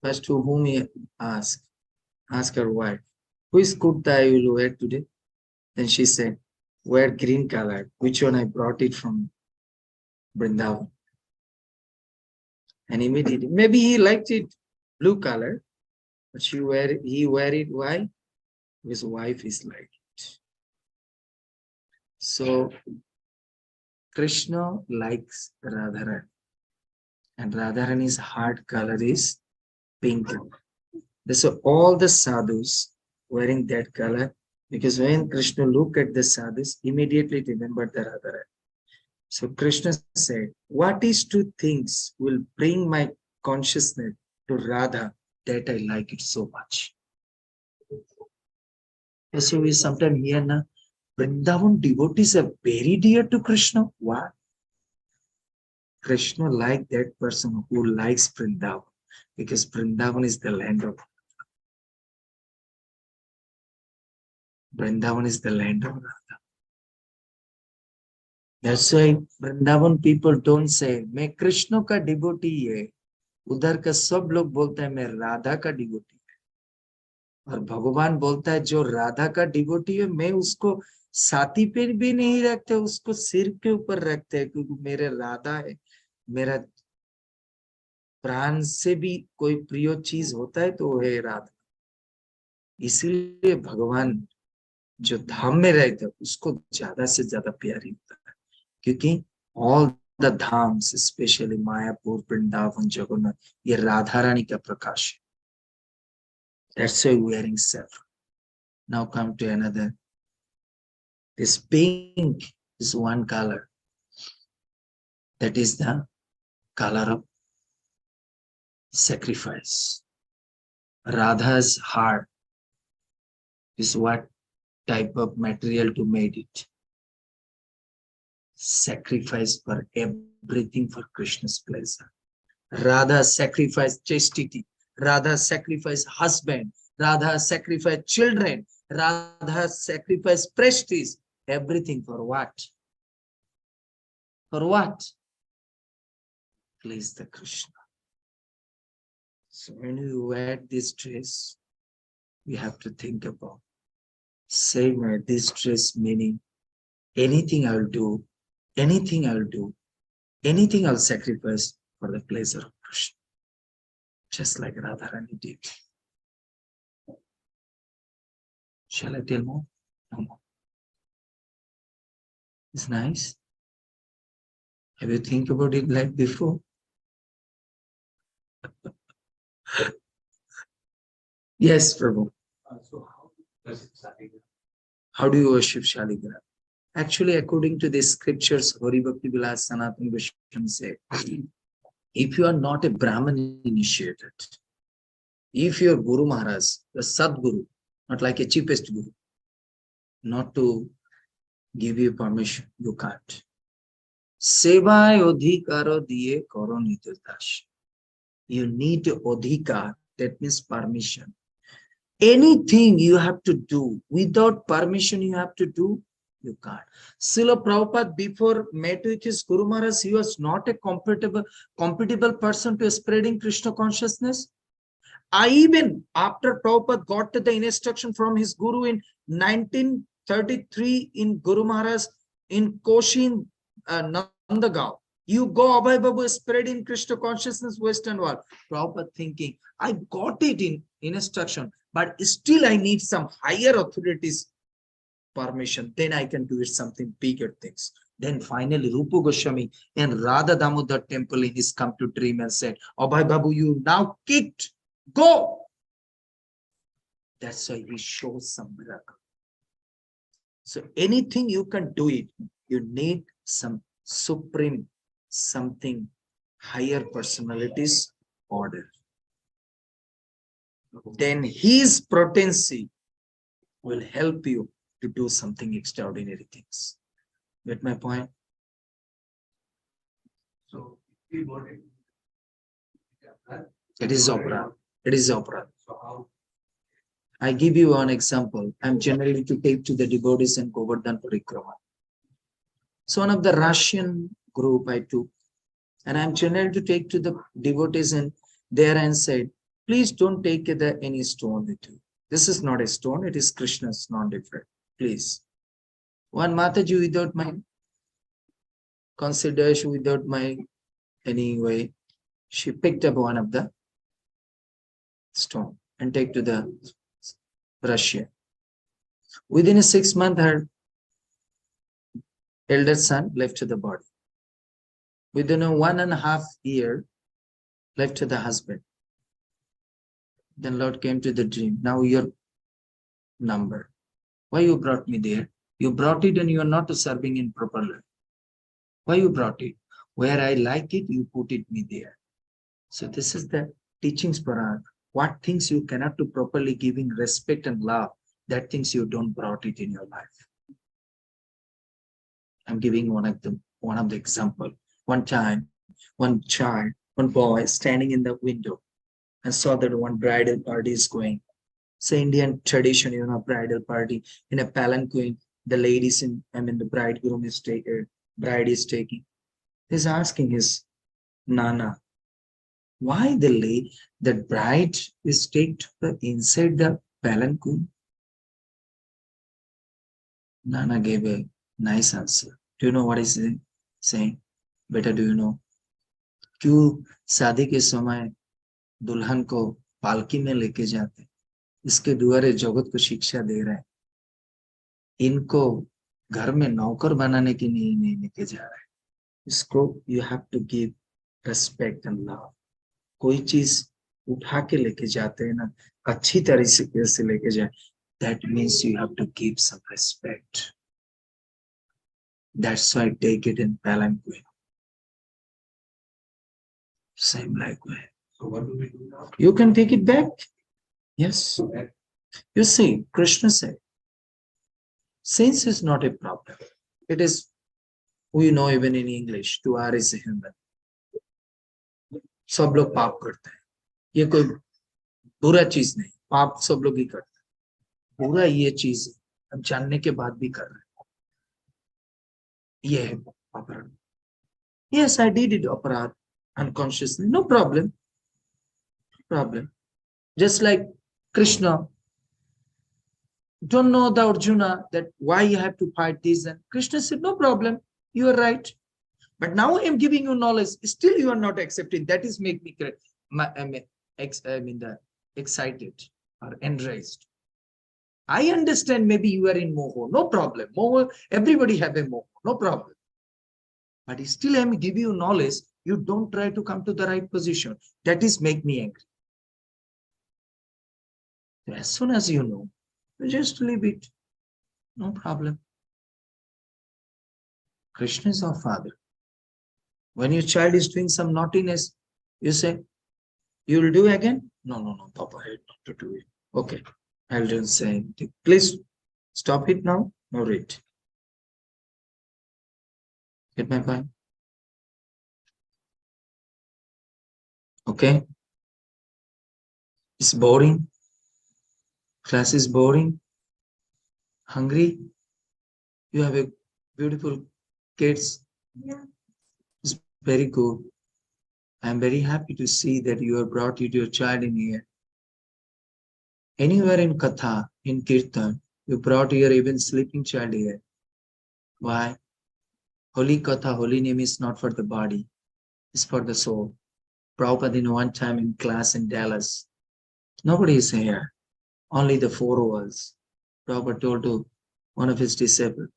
First to whom he ask her wife, who is kurta I will wear today? Then she said, wear green color. Which one? I brought it from Vrindavan. And immediately, maybe he liked it blue color, but he wear it. Why? His wife is like it. So Krishna likes Radharani, and Radharani's heart color is pink. So all the sadhus wearing that color, because when Krishna look at the sadhus, immediately remember the Radharani. So Krishna said, what is 2 things will bring my consciousness to Radha that I like it so much? So we sometimes hear na, Vrindavan devotees are very dear to Krishna. Why? Krishna like that person who likes Vrindavan, because Vrindavan is the land of Vrindavan is the land of Radha. That's why Vrindavan people don't say, मैं कृष्ण का devotee है. उधर का सब लोग बोलते हैं मैं राधा का devotee है. और भगवान बोलता है जो राधा का डिवोटी है मैं उसको साथी पे भी नहीं रखते, उसको सिर के ऊपर रखते हैं, क्योंकि मेरे राधा है, मेरा प्राण से भी कोई प्रिय चीज होता है तो वो है राधा। इसीलिए भगवान जो धाम में रहते हैं उसको ज्यादा से ज्यादा प्यारी होता है, क्योंकि all the dhams specially Mayapur, Vrindavan, Jagannath, ये राधा रानी का प्रकाश है। That's why wearing saffron. Now come to another. This pink is one color. That is the color of sacrifice. Radha's heart is what type of material to made it? Sacrifice for everything for Krishna's pleasure. Radha sacrificed chastity. Radha sacrificed husband. Radha sacrificed children. Radha sacrificed prestige. Everything for what? For what? Please the Krishna. So when you wear this dress, you have to think about same way this dress meaning anything I'll do, anything I'll do, anything I'll sacrifice for the pleasure of Krishna. Just like Radharani did. Shall I tell more? No more. It's nice. Have you think about it like before? Yes, Prabhu. So how does it start? How do you worship Shaligrama? Actually, according to the scriptures, Hari Bhakti Vilas Sanatana Goswami said, if you are not a Brahmin initiated, if your Guru Maharaj, the Sadguru, not like a cheapest Guru, not to give you permission, you can't. Sevai odhikaro diye karo nityadas. You need odhikar, that means permission. Anything you have to do, without permission you have to do, you can't. Srila Prabhupada, before met with his Guru Maharaj, he was not a compatible person to spreading Krishna consciousness. Even after Prabhupada got the instruction from his Guru in 1933 in Guru Maharaj in Koshin, Nandagaon, you go Abhay Babu spreading Krishna consciousness Western world. Prabhupada thinking, I got it in instruction, but still I need some higher authorities permission, then I can do it something bigger things. Then finally Rupa Goswami in Radha Damodar temple in his come to dream and said, Abhay Babu, you now kicked, go. That's why he shows some miracle. So anything you can do it, you need some supreme, something higher personalities order. Then his potency will help you to do something extraordinary things. Get my point? So we got it. It is opera. It is opera. So how? I give you one example. I'm generally to take to the devotees and Govardhan Parikrama. So one of the Russian group I took, and I'm generally to take to the devotees and there and said, please don't take any stone with you. This is not a stone, it is Krishna's non-different. Please. One Mataji without my consideration, without my anyway, she picked up one of the stone and take to the Russia. Within a 6 month, her elder son left to the body. Within a 1.5 year, left to the husband. Then Lord came to the dream. Now your number. Why you brought me there? You brought it and you are not serving in proper life. Why you brought it? Where I like it, you put it me there. So this is the teachings Parag. What things you cannot do properly, giving respect and love, that things you don't brought it in your life. I'm giving one of the example. One time, one child, one boy standing in the window and saw that one bridal party is going. So Indian tradition, bridal party in a palanquin, the ladies the bridegroom is taking, bride is taking. He's asking his Nana, why the bride is taken inside the palanquin? Nana gave a nice answer. Do you know what he's saying? Better do you know? क्यों शादी के समय दुल्हन को पालकी में लेके जाते? इसके द्वारे जगत को शिक्षा दे रहे हैं, इनको घर में नौकर बनाने के लिए नहीं लेके जा रहे हैं. इसको you have to give respect and love. कोई चीज उठा के लेके जाते हैं ना, अच्छी तरीके से लेके जाए, that means you have to give some respect. That's why take it in palanquin. Same like way. So what do we do now? You can take it back. Yes. You see, Krishna said, since is not a problem. It is, we know even in English, to err is a human. सब लोग पाप करते हैं. ये कोई बुरा चीज नहीं. पाप सब लोग ही करते हैं. बुरा ये चीज हम जानने के बाद भी कर रहे हैं. ये है अपराध. Yes, I did it अपराध unconsciously. No problem. Problem. Just like Krishna don't know the Arjuna that why you have to fight this, and Krishna said, no problem, you are right. But now I am giving you knowledge, still you are not accepting. That is make me excited or enraged. I understand maybe you are in moho, no problem. Moho, everybody have a moho, no problem. But still I am giving you knowledge, you don't try to come to the right position. That is make me angry. So as soon as you know, you just leave it. No problem. Krishna is our father. When your child is doing some naughtiness, you say, you will do again? No, Papa, I had not to do it. Okay, I'll just say, please stop it now. No, read. Get my point? Okay? It's boring. Class is boring. Hungry. You have a beautiful kids. Yeah. It's very good. I'm very happy to see that you have brought your child in here. Anywhere in Katha, in Kirtan, you brought your even sleeping child here. Why? Holy Katha, holy name is not for the body, it's for the soul. Prabhupada in one time in class in Dallas, nobody is here, only the four of us. Prabhupada told to one of his disciples,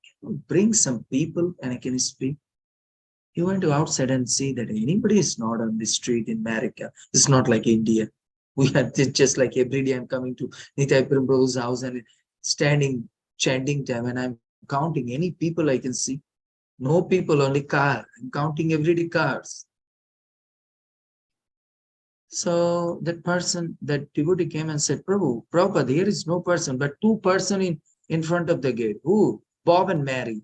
bring some people and I can speak. He went to outside and see that anybody is not on the street in America. It's not like India. We are just like every day I'm coming to Nitai Prabhu's house and standing, chanting time, and I'm counting any people I can see. No people, only car. I'm counting everyday cars. So that person, that devotee came and said, Prabhupada, here is no person, but two person in front of the gate. Who? Bob and Mary.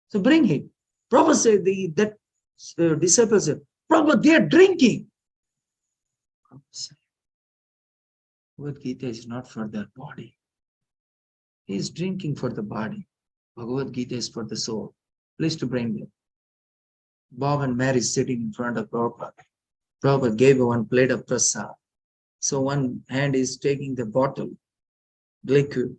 So bring him. Prabhupada said, that disciple said, Prabhupada, they are drinking. Bhagavad Gita is not for their body. He is drinking for the body. Bhagavad Gita is for the soul. Please to bring them. Bob and Mary sitting in front of Prabhupada. Prabhupada gave one plate of prasad. So one hand is taking the bottle, liquor,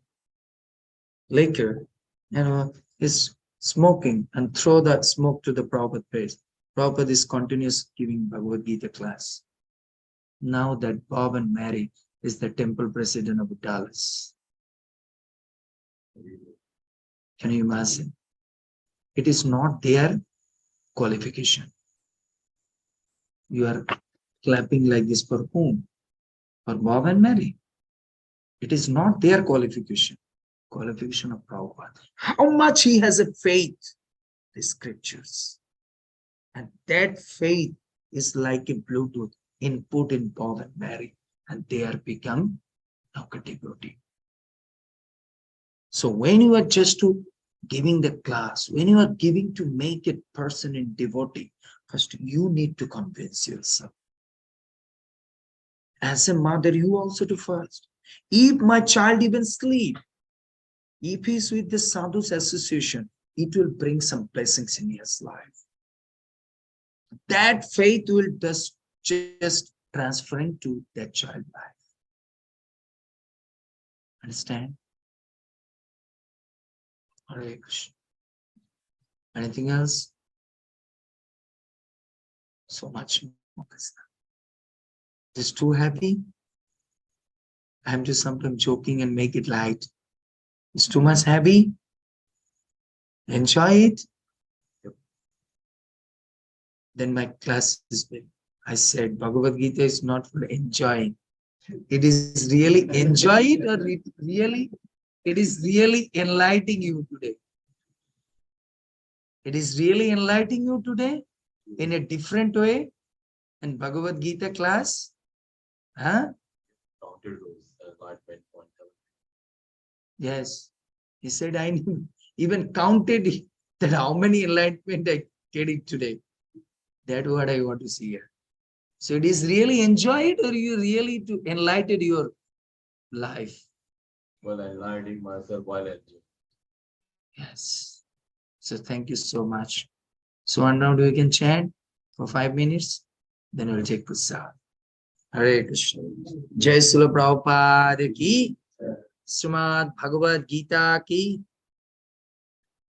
and is smoking and throw that smoke to the Prabhupada face. Prabhupada is continuous giving Bhagavad Gita class. Now that Bob and Mary is the temple president of Dallas. Can you imagine? It is not their qualification. You are clapping like this for whom? For Bob and Mary. It is not their qualification. Qualification of Prabhupada. How much he has a faith, the scriptures. And that faith is like a Bluetooth input in Bob and Mary, and they are become devotee. So when you are just to giving the class, when you are giving to make a person in devotee, first you need to convince yourself. As a mother, you also do first. If my child even sleep, if he is with the sadhu's association, it will bring some blessings in his life. That faith will just transferring to that child life. Understand? Hare Krishna. Anything else? So much more. It is too heavy. I'm just sometimes joking and make it light. It's too much heavy. Enjoy it. Then my class is big. I said Bhagavad Gita is not for enjoying. It is really enjoy it, or it is really enlightening you today. It is really enlightening you today in a different way. In Bhagavad Gita class, huh? Counted those enlightenment points. Yes. He said, I even counted that how many enlightenment I get it today. That's what I want to see here. So it is really enjoy it, or you really to enlighten your life? Well, enlightening myself while enjoying. Yes. So thank you so much. So one round we can chant for 5 minutes, then we'll take prasad. Hare Krishna. Jai Srila Prabhupada ki, Srimad Bhagavad Gita ki,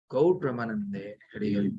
Gaur Pramanande. Hare Hare.